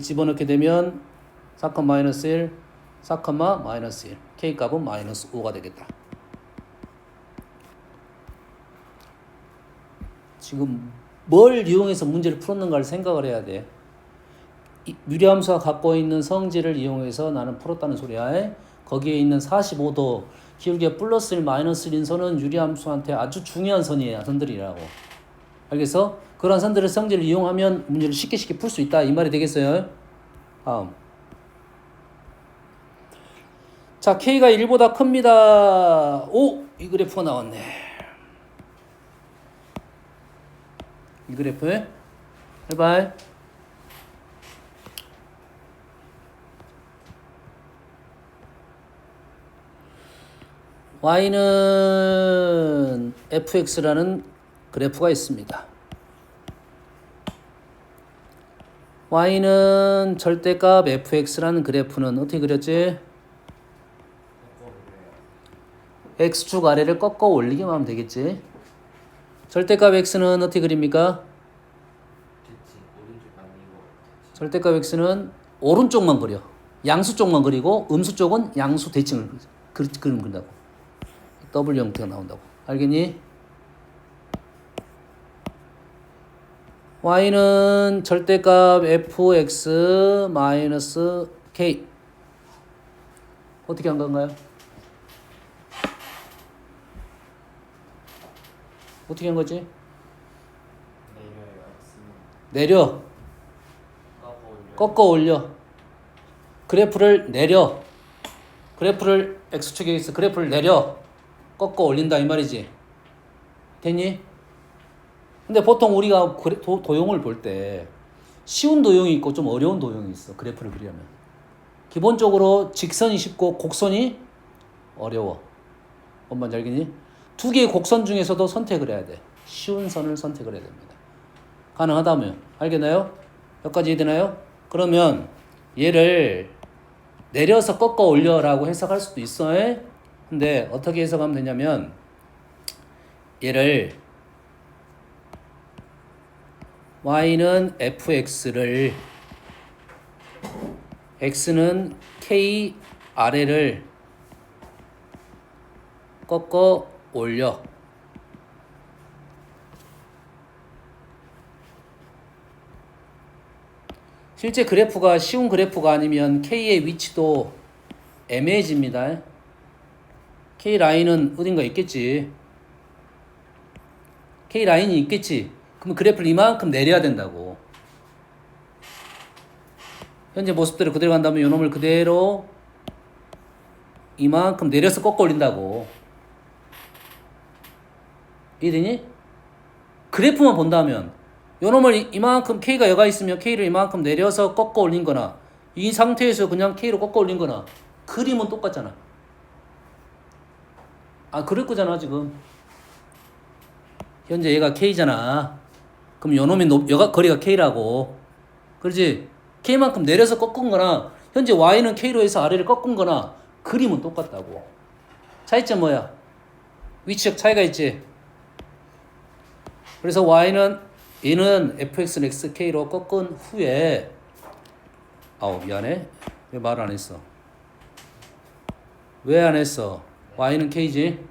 집어넣게 되면 4, 마이너스 1, 4, 마이너스 1. K값은 마이너스 5가 되겠다. 지금 뭘 이용해서 문제를 풀었는가를 생각을 해야 돼. 유리함수가 갖고 있는 성질을 이용해서 나는 풀었다는 소리야. 거기에 있는 45도 기울기가 플러스 1, 마이너스 1인 선은 유리함수한테 아주 중요한 선들이라고. 알겠어? 그런 선들의 성질을 이용하면 문제를 쉽게 풀 수 있다 이 말이 되겠어요. 다음. 자, K가 1보다 큽니다. 오! 이 그래프가 나왔네. 이 그래프 해봐. Y는 fx라는 그래프가 있습니다. Y는 절대값 fx라는 그래프는 어떻게 그렸지? x축 아래를 꺾어 올리기만 하면 되겠지. 절대값 x는 어떻게 그립니까? 절대값 x는 오른쪽만 그려. 양수 쪽만 그리고 음수 쪽은 양수 대칭을 그린다고. W 형태가 나온다고. 알겠니? Y는 절대값 fx 마이너스 k. 어떻게 한 건가요? 어떻게 한 거지? 내려. 꺾어 올려. 그래프를 내려. 그래프를 x축에 있어. 그래프를 내려. 꺾어 올린다 이 말이지. 됐니? 근데 보통 우리가 도형을 볼 때 쉬운 도형이 있고 좀 어려운 도형이 있어. 그래프를 그리려면. 기본적으로 직선이 쉽고 곡선이 어려워. 뭔 말인지 알겠니? 두 개의 곡선 중에서도 선택을 해야 돼. 쉬운 선을 선택을 해야 됩니다. 가능하다면. 알겠나요? 여기까지 이해되나요? 그러면 얘를 내려서 꺾어 올려라고 해석할 수도 있어. 근데 어떻게 해석하면 되냐면 얘를 y는 fx를 x는 k 아래를 꺾어 올려. 실제 그래프가 쉬운 그래프가 아니면 k의 위치도 애매해집니다. k 라인은 어딘가 있겠지. k 라인이 있겠지. 그럼 그래프를 이만큼 내려야 된다고. 현재 모습대로 그대로 간다면 이놈을 그대로 이만큼 내려서 꺾어 올린다고. 이해되니? 그래프만 본다면 요놈을 이만큼 K가 여가 있으면 K를 이만큼 내려서 꺾어 올린 거나 이 상태에서 그냥 K로 꺾어 올린 거나 그림은 똑같잖아. 아, 그럴 거잖아 지금. 현재 얘가 K잖아. 그럼 요놈의 거리가 K라고. 그렇지? K만큼 내려서 꺾은 거나 현재 Y는 K로 해서 아래를 꺾은 거나 그림은 똑같다고. 차이점 뭐야? 위치적 차이가 있지. 그래서 Y는 얘는 fx는 xk로 꺾은 후에 미안해. 왜 말 안 했어? 왜 안 했어? Y는 K지?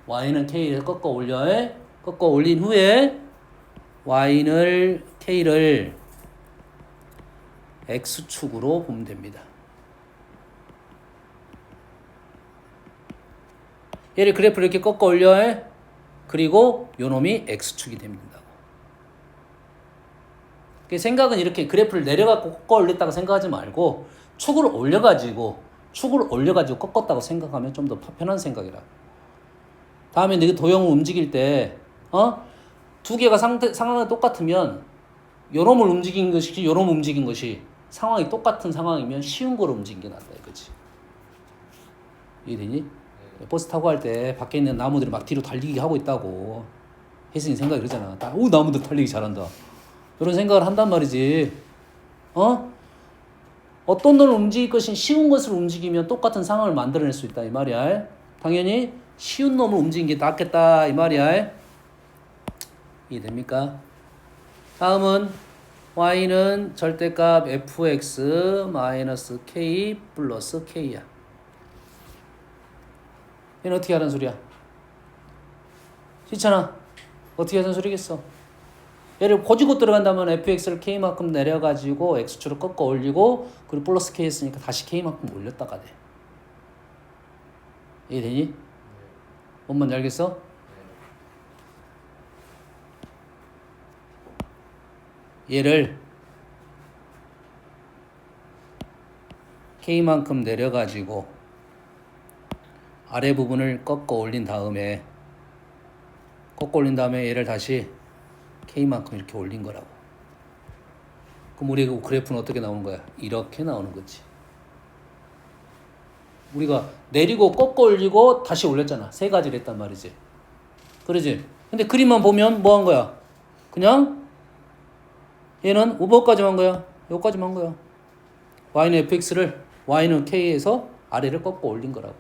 Y는 K를 꺾어 올려. 꺾어 올린 후에 Y는 K를 X축으로 보면 됩니다. 얘를 그래프를 이렇게 꺾어 올려. 그리고 요놈이 X축이 됩니다. 생각은 이렇게 그래프를 내려갖고 꺾어 올렸다고 생각하지 말고 축을 올려가지고 꺾었다고 생각하면 좀 더 편한 생각이라. 다음에 너 도형을 움직일 때 두 개가 상황이 똑같으면 요놈을 움직인 것이 요놈 움직인 것이 상황이 똑같은 상황이면 쉬운 걸 움직인 게 낫다 이거지. 이해되니? 버스 타고 할 때 밖에 있는 나무들이 막 뒤로 달리기 하고 있다고 혜승이 생각이 그러잖아. 나무들 달리기 잘한다. 이런 생각을 한단 말이지. 어떤 놈을 움직일 것인 쉬운 것을 움직이면 똑같은 상황을 만들어낼 수 있다 이 말이야. 당연히 쉬운 놈을 움직이는 게 낫겠다 이 말이야. 이해됩니까? 다음은 y는 절대값 fx-k 플러스 k야. 얘는 어떻게 하는 소리야? 시찬아, 어떻게 하는 소리겠어? 얘를 고지고 들어간다면 fx를 k만큼 내려가지고 x축으로 꺾어 올리고 그리고 플러스 k 했으니까 다시 k만큼 올렸다가 돼. 이해되니? 뭔 말인지 알겠어? 얘를 k만큼 내려가지고 아래 부분을 꺾어 올린 다음에 얘를 다시 K만큼 이렇게 올린 거라고. 그럼 우리 그래프는 어떻게 나오는 거야? 이렇게 나오는 거지. 우리가 내리고 꺾어 올리고 다시 올렸잖아. 세 가지를 했단 말이지. 그러지? 근데 그림만 보면 뭐 한 거야? 그냥 얘는 우버까지만 한 거야. 여기까지만 한 거야. y는 fx를 y는 k에서 아래를 꺾어 올린 거라고.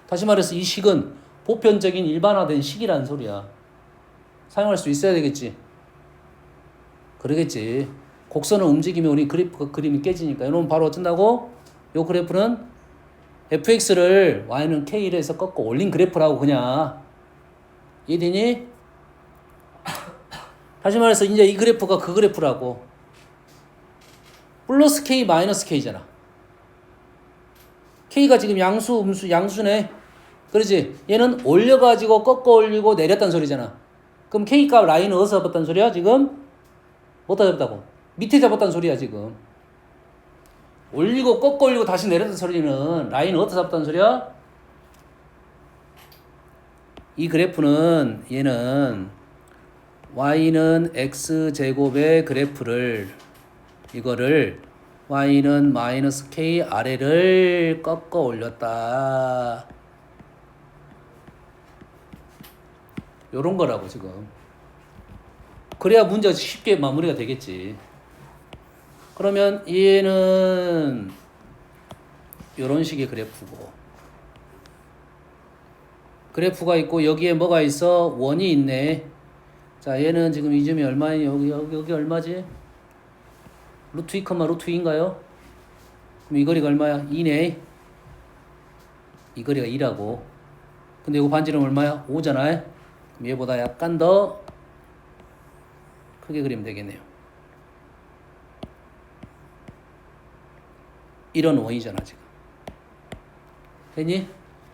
다시 말해서 이 식은 보편적인 일반화된 식이라는 소리야. 사용할 수 있어야 되겠지. 그러겠지. 곡선을 움직이면 우리 그림이 깨지니까. 이러면 바로 어쩐다고? 요 그래프는 fx를 y는 k에서 꺾어 올린 그래프라고 그냥. 이해되니? 다시 말해서 이제 이 그래프가 그 그래프라고. 플러스 k 마이너스 k잖아. k가 지금 양수, 음수, 양수네. 그러지? 얘는 올려가지고 꺾어 올리고 내렸단 소리잖아. 그럼 K값 라인은 어디서 잡았단 소리야 지금? 어디다 잡았다고? 밑에 잡았단 소리야 지금. 올리고 꺾어 올리고 다시 내렸단 소리는 라인은 어디서 잡았단 소리야? 이 그래프는 얘는 y는 x제곱의 그래프를 이거를 y는 마이너스 k 아래를 꺾어 올렸다. 요런 거라고 지금. 그래야 문제가 쉽게 마무리가 되겠지. 그러면 얘는 요런 식의 그래프고 그래프가 있고 여기에 뭐가 있어? 원이 있네. 자 얘는 지금 이 점이 얼마예요? 여기 얼마지? 루트 2, 루트 2인가요? 그럼 이 거리가 얼마야? 2네. 이 거리가 2라고. 근데 이거 반지름 얼마야? 5잖아. 얘보다 약간 더 크게 그리면 되겠네요. 이런 원이잖아 지금. 됐니?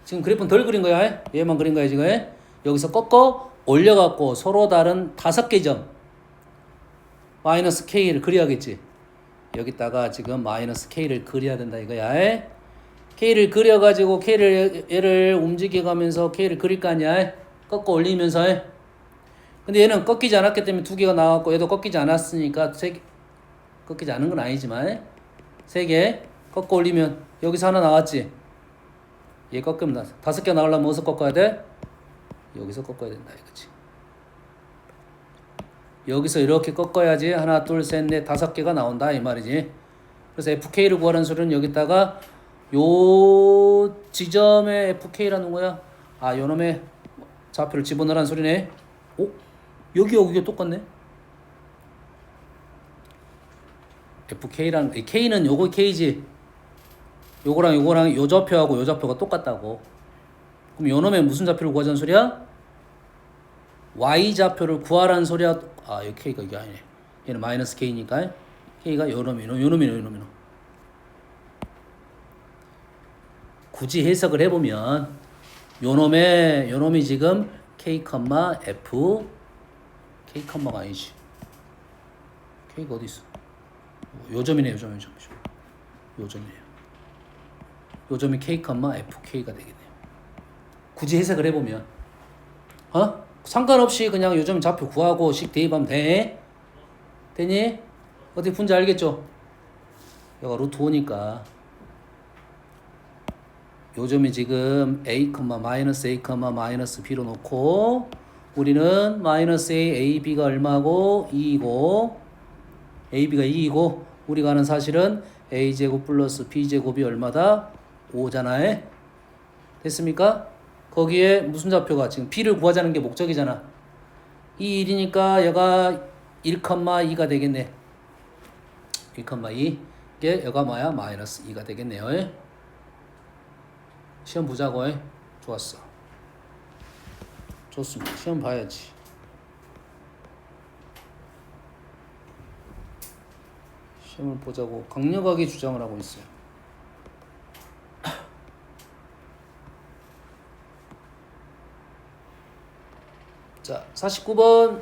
지금 그래프는 덜 그린 거야. 얘만 그린 거야 지금. 여기서 꺾어 올려갖고 서로 다른 5개 점 마이너스 k를 그려야겠지. 여기다가 지금 마이너스 k를 그려야 된다 이거야. k를 그려가지고 얘를 움직여가면서 k를 그릴 거 아니야. 꺾어 올리면서. 근데 얘는 꺾이지 않았기 때문에 2개가 나왔고 얘도 꺾이지 않았으니까 꺾이지 않은 건 아니지만 3개 꺾어 올리면 여기서 하나 나왔지. 얘 꺾으면 5개 나오려면 어디서 꺾어야 돼? 여기서 꺾어야 된다 이거지. 여기서 이렇게 꺾어야지 하나 둘 셋 넷 다섯 개가 나온다 이 말이지. 그래서 FK를 구하라는 소리는 여기다가 요 지점에 FK라는 거야. 아 요놈의 좌표를 집어넣으라는 소리네. 오? 여기가 똑같네. FK라는 K는 요거 K지. 요거랑 요 좌표하고 요 좌표가 똑같다고. 그럼 요놈의 무슨 좌표를 구하자는 소리야? Y 좌표를 구하라는 소리야. 아 여기 K가 이게 아니네. 얘는 마이너스 K니까 K가 요놈이노. 굳이 해석을 해보면 요놈이 지금 K, F K, 가 아니지. K가 어디 있어? 요점이네요. 요점이에요. 요점이 K, FK가 되겠네요. 굳이 해석을 해보면 상관없이 그냥 요점 좌표 구하고 식 대입하면 돼. 되니? 어떻게 푼지 알겠죠? 여기가 루트 5니까 요점이 지금 A, 마이너스 A, 마이너스 B로 놓고 우리는 마이너스 A, AB가 얼마고? 2이고 AB가 2이고 우리가 아는 사실은 A제곱 플러스 B제곱이 얼마다? 5잖아. 됐습니까? 거기에 무슨 좌표가 지금 B를 구하자는 게 목적이잖아. 이 1이니까 얘가 1,2가 되겠네. 1,2 이게 얘가 뭐야? 마이너스 2가 되겠네요. 시험 보자고. 좋았어. 좋습니다. 시험 봐야지. 시험을 보자고 강력하게 주장을 하고 있어요. 자, 49번.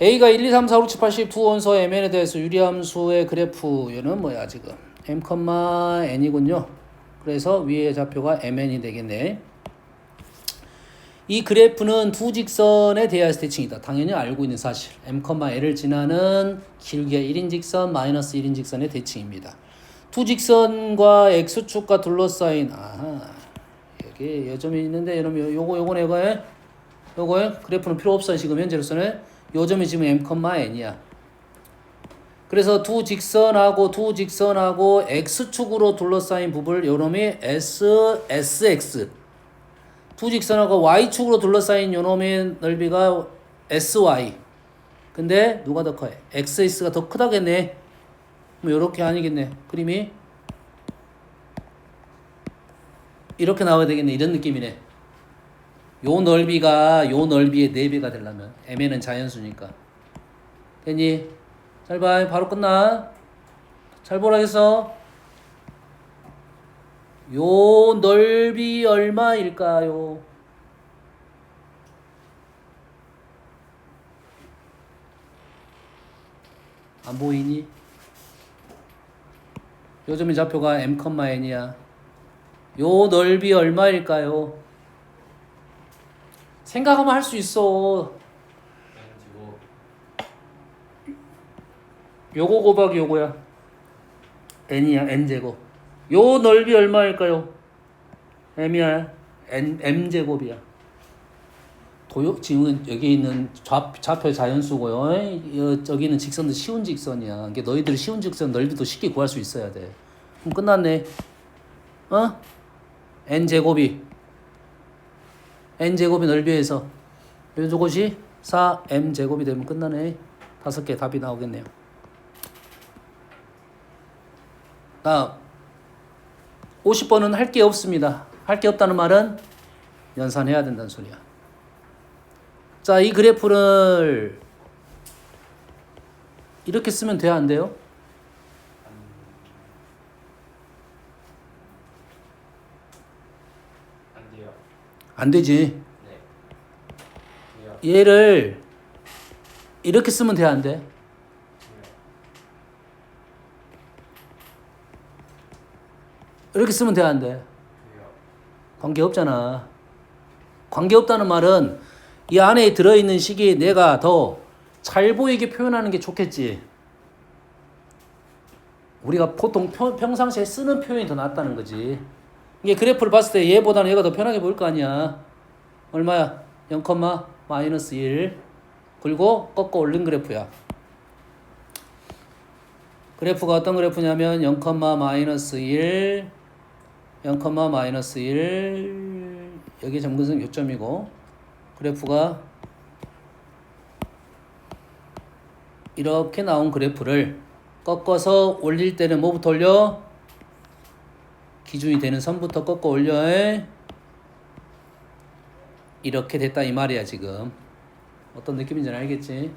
A가 1, 2, 3, 4, 5, 6, 7, 8, 10 두 원소 MN에 대해서 유리함수의 그래프 얘는 뭐야 지금? M, N이군요. 그래서 위의 좌표가 MN이 되겠네. 이 그래프는 두 직선의 대하에서 대칭이다. 당연히 알고 있는 사실. M, N을 지나는 길게 1인 직선, 마이너스 1인 직선의 대칭입니다. 두 직선과 X축과 둘러싸인 여기 요점이 있는데 요거네 요거에 그래프는 필요 없어요. 지금 현재로서는 요점이 지금 M, N이야. 그래서 두 직선하고 X축으로 둘러싸인 부분 요놈이 SX 두 직선하고 Y축으로 둘러싸인 요놈의 넓이가 SY 근데 누가 더 커요? XS가 더 크다겠네. 뭐 요렇게 아니겠네. 그림이 이렇게 나와야 되겠네. 이런 느낌이네. 요 넓이가 요 넓이의 4배가 되려면 MN은 자연수니까 됐니? 잘 봐. 바로 끝나. 잘 보라겠어. 요 넓이 얼마일까요? 안 보이니? 요즘의 좌표가 M, N이야. 요 넓이 얼마일까요? 생각하면 할 수 있어. 요거 곱하기 요거야. N이야. N제곱. 요 넓이 얼마일까요? M이야. M제곱이야. 지금 여기 있는 좌표 자연수고요. 저기는 직선도 쉬운 직선이야. 그러니까 너희들이 쉬운 직선 넓이도 쉽게 구할 수 있어야 돼. 그럼 끝났네. N제곱이 넓이에서 요것이 4M제곱이 되면 끝나네. 5개 답이 나오겠네요. 다음 50번은 할 게 없습니다. 할 게 없다는 말은 연산해야 된다는 소리야. 자, 이 그래프를 이렇게 쓰면 돼야 안 돼요? 안 돼요. 안 되지. 네. 돼요. 얘를 이렇게 쓰면 돼야 안 돼? 돼요. 이렇게 쓰면 돼야 안 돼? 돼요. 관계없잖아. 관계없다는 말은 이 안에 들어있는 식이 내가 더 잘 보이게 표현하는 게 좋겠지. 우리가 보통 평상시에 쓰는 표현이 더 낫다는 거지. 이게 그래프를 봤을 때 얘보다는 얘가 더 편하게 보일 거 아니야. 얼마야? 0, 마이너스 1, 그리고 꺾어 올린 그래프야. 그래프가 어떤 그래프냐면 0, 마이너스 1, 0, 마이너스 1 여기 점근성 요점이고 그래프가 이렇게 나온 그래프를 꺾어서 올릴 때는 뭐부터 올려? 기준이 되는 선부터 꺾어 올려. 이렇게 됐다 이 말이야 지금. 어떤 느낌인지 알겠지?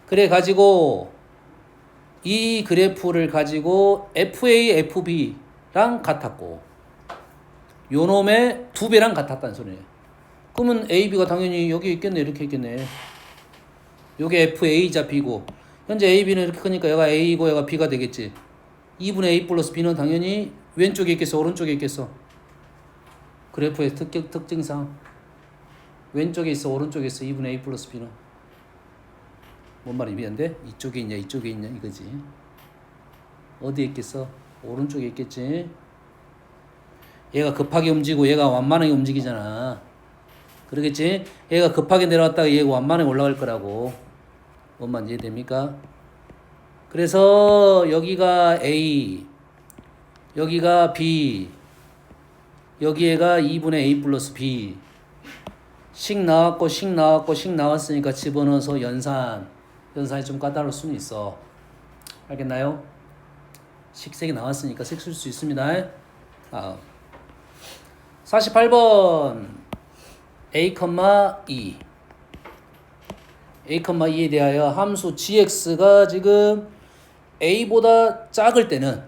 그래 가지고 이 그래프를 가지고 FA, FB랑 같았고 요놈의 2배랑 같았다는 소리예요. 그러면 AB가 당연히 여기 있겠네. 이렇게 있겠네. 요게 FA자 B고 현재 AB는 이렇게 크니까 얘가 A고 얘가 B가 되겠지. 2분의 A 플러스 B는 당연히 왼쪽에 있겠어? 오른쪽에 있겠어? 그래프의 특징상 왼쪽에 있어? 오른쪽에 있어? 2분의 A 플러스 B는 뭔 말이 미안데? 이쪽에 있냐 이쪽에 있냐 이거지. 어디에 있겠어? 오른쪽에 있겠지. 얘가 급하게 움직이고 얘가 완만하게 움직이잖아. 그러겠지? 얘가 급하게 내려왔다가 얘가 완만하게 올라갈 거라고. 뭔 말인지 이해됩니까? 그래서 여기가 A, 여기가 B, 여기에가 2분의 A 플러스 B 식 나왔고 식 나왔고 식 나왔으니까 집어넣어서 연산이 좀 까다로울 수는 있어. 알겠나요? 식색이 나왔으니까 색 쓸 수 있습니다. 48번 A, E A,E에 대하여 함수 gx가 지금 a보다 작을 때는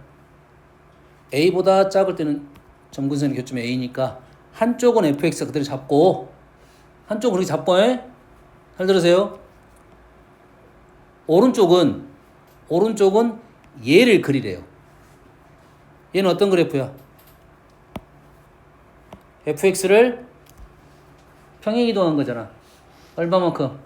점근선의 교점이 a니까 한쪽은 fx가 그대로 잡고 한쪽은 그렇게 잡고 잘 들으세요. 오른쪽은 얘를 그리래요. 얘는 어떤 그래프야? fx를 평행 이동한 거잖아. 얼마만큼?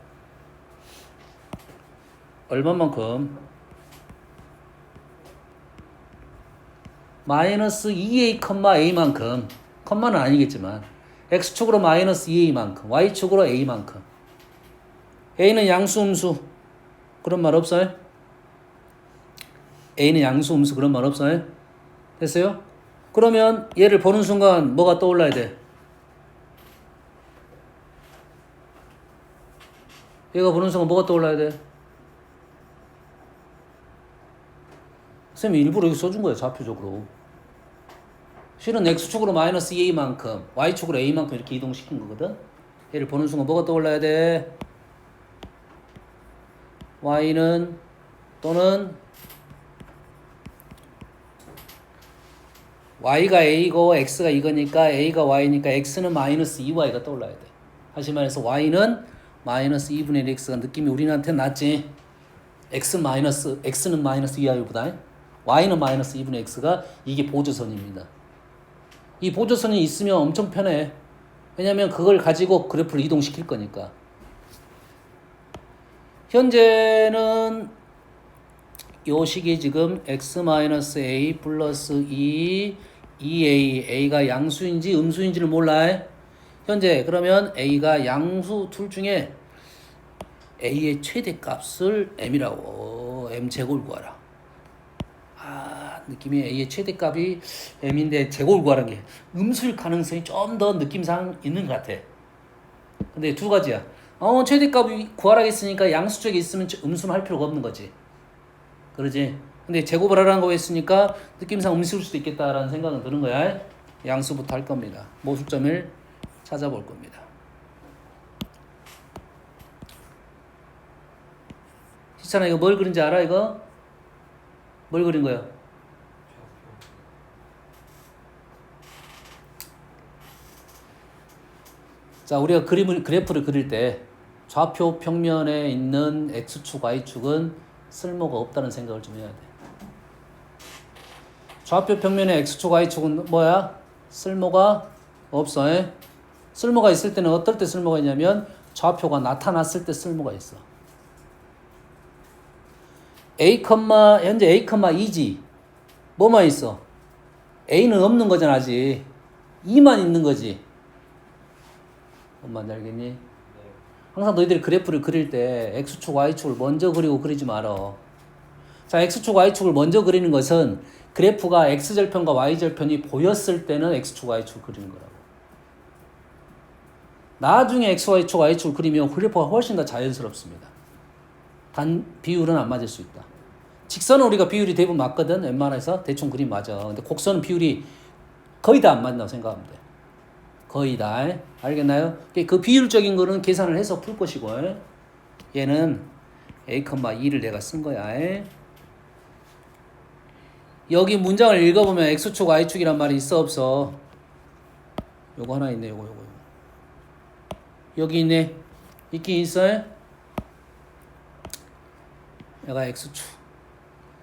마이너스 2a, a만큼. 컴마는 아니겠지만 x축으로 마이너스 2a만큼 y축으로 a만큼. a는 양수 음수 그런 말 없어요? a는 양수 음수 그런 말 없어요? 됐어요? 그러면 얘를 보는 순간 뭐가 떠올라야 돼? 얘가 보는 순간 뭐가 떠올라야 돼? 쌤이 일부러 여기 써준 거야 좌표적으로. 실은 x축으로 마이너스 2a만큼 y축으로 a만큼 이렇게 이동시킨 거거든. 얘를 보는 순간 뭐가 떠올라야 돼? y는 또는 y가 a고 x가 이거니까 a가 y니까 x는 마이너스 2y가 떠올라야 돼. 다시 말해서 y는 마이너스 2분의 1x가 느낌이 우리한테 낫지. x는 마이너스 2y보다 y는 마이너스 2분의 x가 이게 보조선입니다. 이 보조선이 있으면 엄청 편해. 왜냐면 그걸 가지고 그래프를 이동시킬 거니까. 현재는 요 식이 지금 x-a 플러스 2 2a a가 양수인지 음수인지를 몰라. 현재 그러면 a가 양수 둘 중에 a의 최대값을 m이라고 m제곱을 구하라. 느낌이 a의 최대값이 m인데 제곱을 구하라는 게 음수일 가능성이 좀 더 느낌상 있는 것 같아. 근데 두 가지야. 최대값 구하라 했으니까 양수 쪽에 있으면 음수는 할 필요가 없는 거지. 그러지? 근데 제곱을 하라는 거 했으니까 느낌상 음수일 수도 있겠다라는 생각은 드는 거야. 양수부터 할 겁니다. 모술점을 찾아볼 겁니다. 희찬아 이거 뭘 그린지 알아 이거? 뭘 그린 거야? 자, 우리가 그래프를 그릴 때 좌표 평면에 있는 x축, y축은 쓸모가 없다는 생각을 좀 해야 돼. 좌표 평면에 x축, y축은 뭐야? 쓸모가 없어. 쓸모가 있을 때는 어떨 때 쓸모가 있냐면 좌표가 나타났을 때 쓸모가 있어. 현재 a, 2지. 뭐만 있어? a는 없는 거잖아 아직. 2만 있는 거지. 뭔 말인지 알겠니? 네. 항상 너희들이 그래프를 그릴 때 x축, y축을 먼저 그리고 그리지 말어. 자, x축, y축을 먼저 그리는 것은 그래프가 x절편과 y절편이 보였을 때는 x축, y축을 그리는 거라고. 나중에 x, y축, y축을 그리면 그래프가 훨씬 더 자연스럽습니다. 단 비율은 안 맞을 수 있다. 직선은 우리가 비율이 대부분 맞거든. 웬만해서 대충 그림 맞아. 근데 곡선은 비율이 거의 다 안 맞는다고 생각하면 돼. 거의 다. 알겠나요? 그 비율적인 거는 계산을 해서 풀 것이고, 얘는 a,2를 내가 쓴 거야. 여기 문장을 읽어보면 x축, y축이란 말이 있어 없어? 요거 하나 있네. 요거. 여기 있네. 있긴 있어요? 얘가 x축.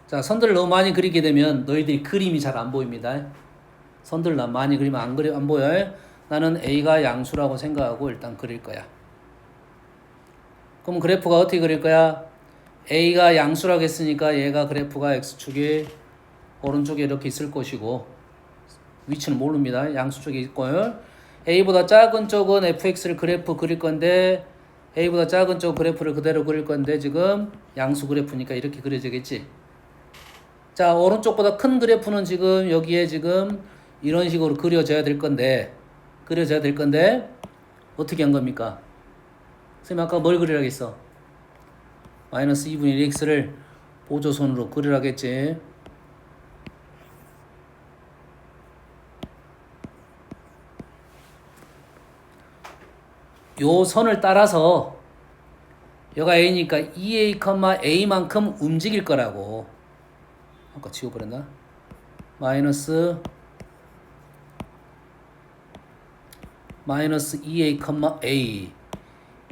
자, 선들을 너무 많이 그리게 되면 너희들이 그림이 잘 안 보입니다. 선들을 너무 많이 그리면 안 보여요? 나는 a가 양수라고 생각하고 일단 그릴 거야. 그럼 그래프가 어떻게 그릴 거야? a가 양수라고 했으니까 얘가 그래프가 x축이 오른쪽에 이렇게 있을 것이고, 위치는 모릅니다. 양수 쪽에 있고요. a보다 작은 쪽은 fx를 그래프 그릴 건데, a보다 작은 쪽 그래프를 그대로 그릴 건데, 지금 양수 그래프니까 이렇게 그려지겠지. 자, 오른쪽보다 큰 그래프는 지금 여기에 지금 이런 식으로 그려져야 될 건데 어떻게 한 겁니까? 선생님 아까 뭘 그리라고 했어? 마이너스 2분의 1x를 보조선으로 그리라고 했지. 요 선을 따라서 여가 a니까 2a, a만큼 움직일 거라고. 아까 지워버렸나? 마이너스 2a, a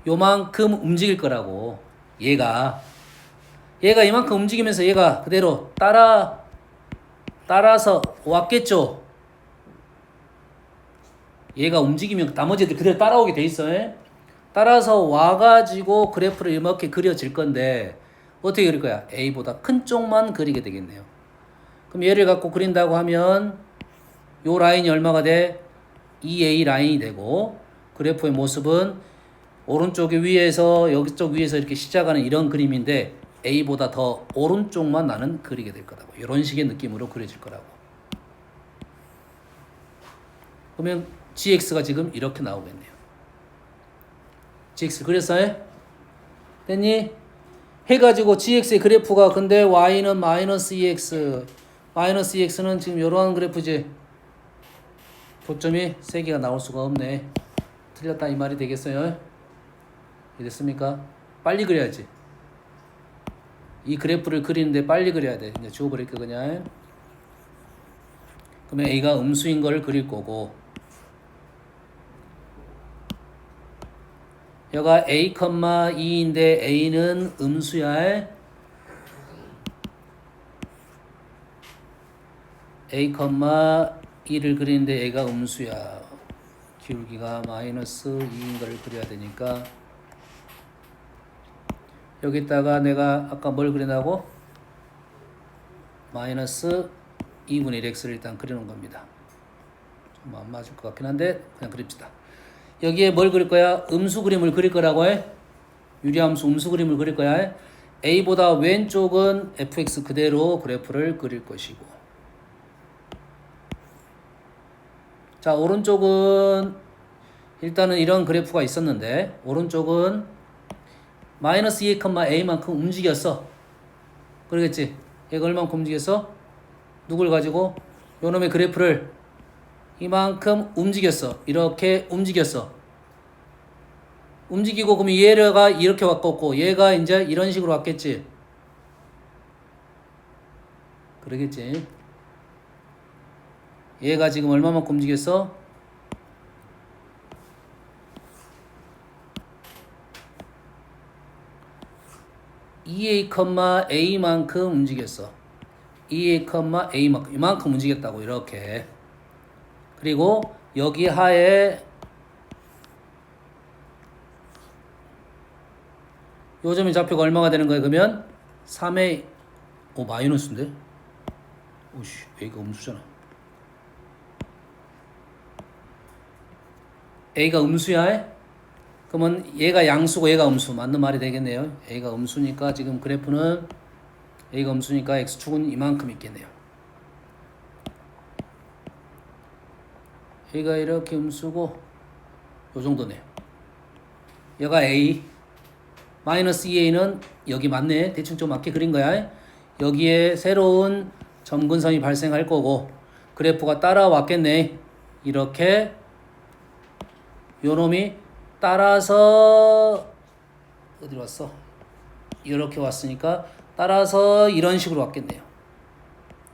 요만큼 움직일 거라고. 얘가 이만큼 움직이면서 얘가 그대로 따라서 왔겠죠. 얘가 움직이면 나머지들 그대로 따라오게 돼 있어요. 따라서 와가지고 그래프를 이렇게 그려질 건데 어떻게 그릴 거야? a보다 큰 쪽만 그리게 되겠네요. 그럼 얘를 갖고 그린다고 하면 요 라인이 얼마가 돼? 2a 라인이 되고, 그래프의 모습은 오른쪽 위에서 여기 쪽 위에서 이렇게 시작하는 이런 그림인데 a보다 더 오른쪽만 나는 그리게 될 거라고. 이런 식의 느낌으로 그려질 거라고. 그러면 gx가 지금 이렇게 나오겠네요. gx 그렸어요? 됐니? 해가지고 gx의 그래프가 근데 y는 마이너스 2x, 마이너스 2x는 지금 이러한 그래프지. 교점이 3개가 나올 수가 없네. 틀렸다 이 말이 되겠어요? 이해됐습니까? 빨리 그려야지. 이 그래프를 그리는데 빨리 그려야 돼. 이제 지워버릴게 그냥. 그러면 a가 음수인 걸 그릴 거고, 여가 a, 2인데 a는 음수야. a, 2를 그리는데 a가 음수야. 기울기가 마이너스 2인 걸 그려야 되니까 여기다가 내가 아까 뭘 그린다고? 마이너스 2분의 1x를 일단 그려놓은 겁니다. 좀 안 맞을 것 같긴 한데 그냥 그립시다. 여기에 뭘 그릴 거야? 음수 그림을 그릴 거라고 해. 유리함수 음수 그림을 그릴 거야. a보다 왼쪽은 fx 그대로 그래프를 그릴 것이고, 자, 오른쪽은 일단은 이런 그래프가 있었는데 오른쪽은 마이너스 2a, a만큼 움직였어. 그러겠지? 얘가 얼만큼 움직였어? 누굴 가지고? 요놈의 그래프를 이만큼 움직였어. 이렇게 움직였어. 움직이고 그러면 얘가 이렇게 왔겠고 얘가 이제 이런 식으로 왔겠지. 그러겠지. 얘가 지금 얼마만큼 움직였어? EA, A만큼 움직였어. EA, A만큼 이만큼 움직였다고 이렇게. 그리고 여기 하에 요점의 좌표가 얼마가 되는 거야? 그러면 3의 마이너스인데? 오씨, A가 음수잖아. A가 음수야? 그러면 얘가 양수고 얘가 음수 맞는 말이 되겠네요. A가 음수니까 지금 그래프는 A가 음수니까 X축은 이만큼 있겠네요. A가 이렇게 음수고 요 정도네요. 얘가 A 마이너스 2A는 여기 맞네. 대충 좀 맞게 그린 거야. 여기에 새로운 점근선이 발생할 거고 그래프가 따라왔겠네. 이렇게 요 놈이 따라서 어디로 왔어? 이렇게 왔으니까 따라서 이런 식으로 왔겠네요.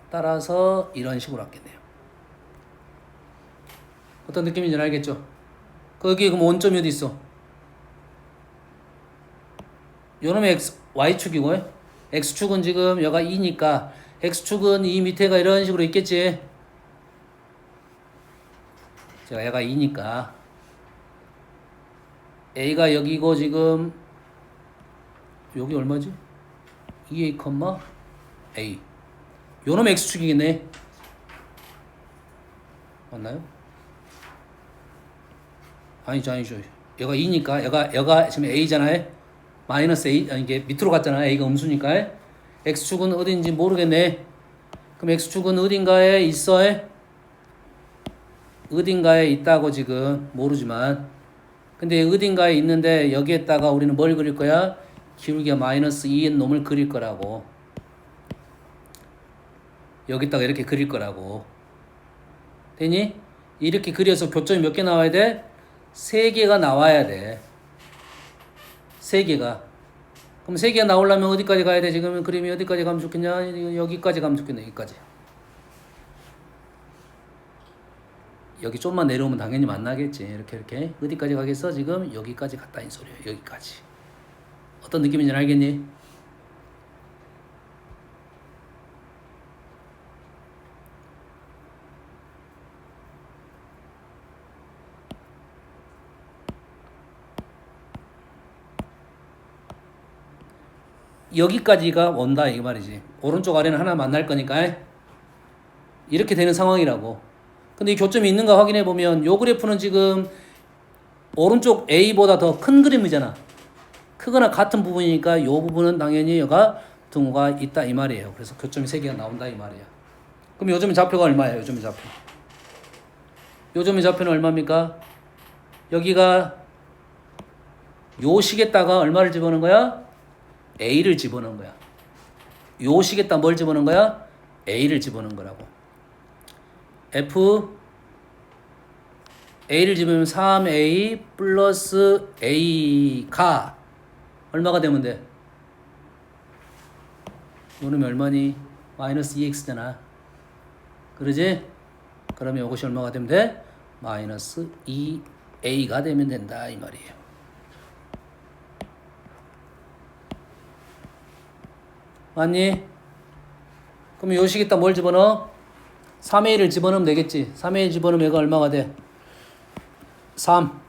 따라서 이런 식으로 왔겠네요. 어떤 느낌인지 알겠죠? 거기 그럼 원점이 어디 있어? 요놈의 Y축이고 X축은 지금 여가 2니까 X축은 이 밑에가 이런 식으로 있겠지. 제가 얘가 2니까 A가 여기고 지금 여기 얼마지? 2A, A 요놈 X축이겠네. 맞나요? 아니죠. 얘가 2니까 얘가 지금 A잖아요. 마이너스 A, 아니 이게 밑으로 갔잖아. A가 음수니까. X축은 어딘지 모르겠네. 그럼 X축은 어딘가에 있어? 어딘가에 있다고 지금 모르지만. 근데 어딘가에 있는데 여기에다가 우리는 뭘 그릴 거야? 기울기가 마이너스 2인 놈을 그릴 거라고. 여기다가 이렇게 그릴 거라고. 되니? 이렇게 그려서 교점이 몇 개 나와야 돼? 3개가 나와야 돼. 3개가. 그럼 3개가 나오려면 어디까지 가야 돼? 지금 그림이 어디까지 가면 좋겠냐? 여기까지 가면 좋겠네. 여기까지. 여기 좀만 내려오면 당연히 만나겠지. 이렇게. 어디까지 가겠어? 지금 여기까지 갔다 이 소리야. 여기까지. 어떤 느낌인지 알겠니? 여기까지가 온다 이 말이지. 오른쪽 아래는 하나 만날 거니까 이렇게 되는 상황이라고. 근데 이 교점이 있는가 확인해 보면 요 그래프는 지금 오른쪽 A보다 더 큰 그림이잖아. 크거나 같은 부분이니까 요 부분은 당연히 여가 등호가 있다 이 말이에요. 그래서 교점이 3개가 나온다 이 말이야. 그럼 요점의 좌표가 얼마예요? 요점의 좌표. 요점의 좌표는 얼마입니까? 여기가 요 식에다가 얼마를 집어넣은 거야? A를 집어넣은 거야. 요 식에다 뭘 집어넣은 거야? A를 집어넣은 거라고. F A를 집으면 3A 플러스 A가 얼마가 되면 돼? 요놈이 얼마니? 마이너스 2X잖아. 그러지? 그러면 이것이 얼마가 되면 돼? 마이너스 2A가 되면 된다 이 말이에요. 맞니? 그럼 요 식에다 뭘 집어넣어? 3A를 집어넣으면 되겠지. 3A 집어넣으면 얘가 얼마가 돼? 3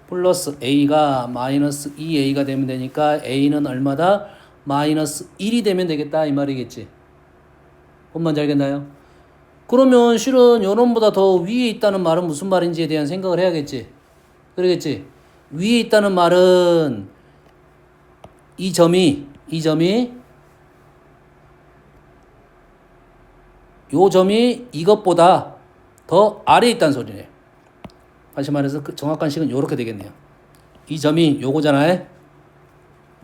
플러스 A가 마이너스 2A가 되면 되니까 A는 얼마다? 마이너스 1이 되면 되겠다 이 말이겠지. 뭔 말인지 알겠나요? 그러면 실은 요놈보다 더 위에 있다는 말은 무슨 말인지에 대한 생각을 해야겠지. 그러겠지? 위에 있다는 말은 이 점이 요 점이 이것보다 더 아래에 있다는 소리네. 다시 말해서 그 정확한 식은 요렇게 되겠네요. 이 점이 요거잖아요.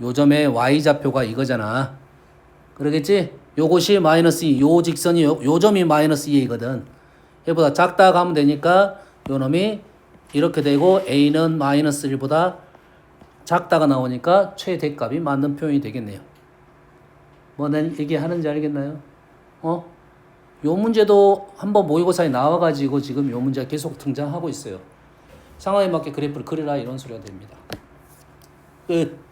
요 점의 y좌표가 이거잖아. 그러겠지? 요것이 마이너스 2, 요 직선이 요 점이 마이너스 2이거든. 얘보다 작다고 하면 되니까 요 놈이 이렇게 되고 a는 마이너스 1보다 작다가 나오니까 최대값이 맞는 표현이 되겠네요. 뭐 난 얘기하는지 알겠나요? 요 문제도 한번 모의고사에 나와가지고 지금 요 문제가 계속 등장하고 있어요. 상황에 맞게 그래프를 그리라 이런 소리가 됩니다. 끝.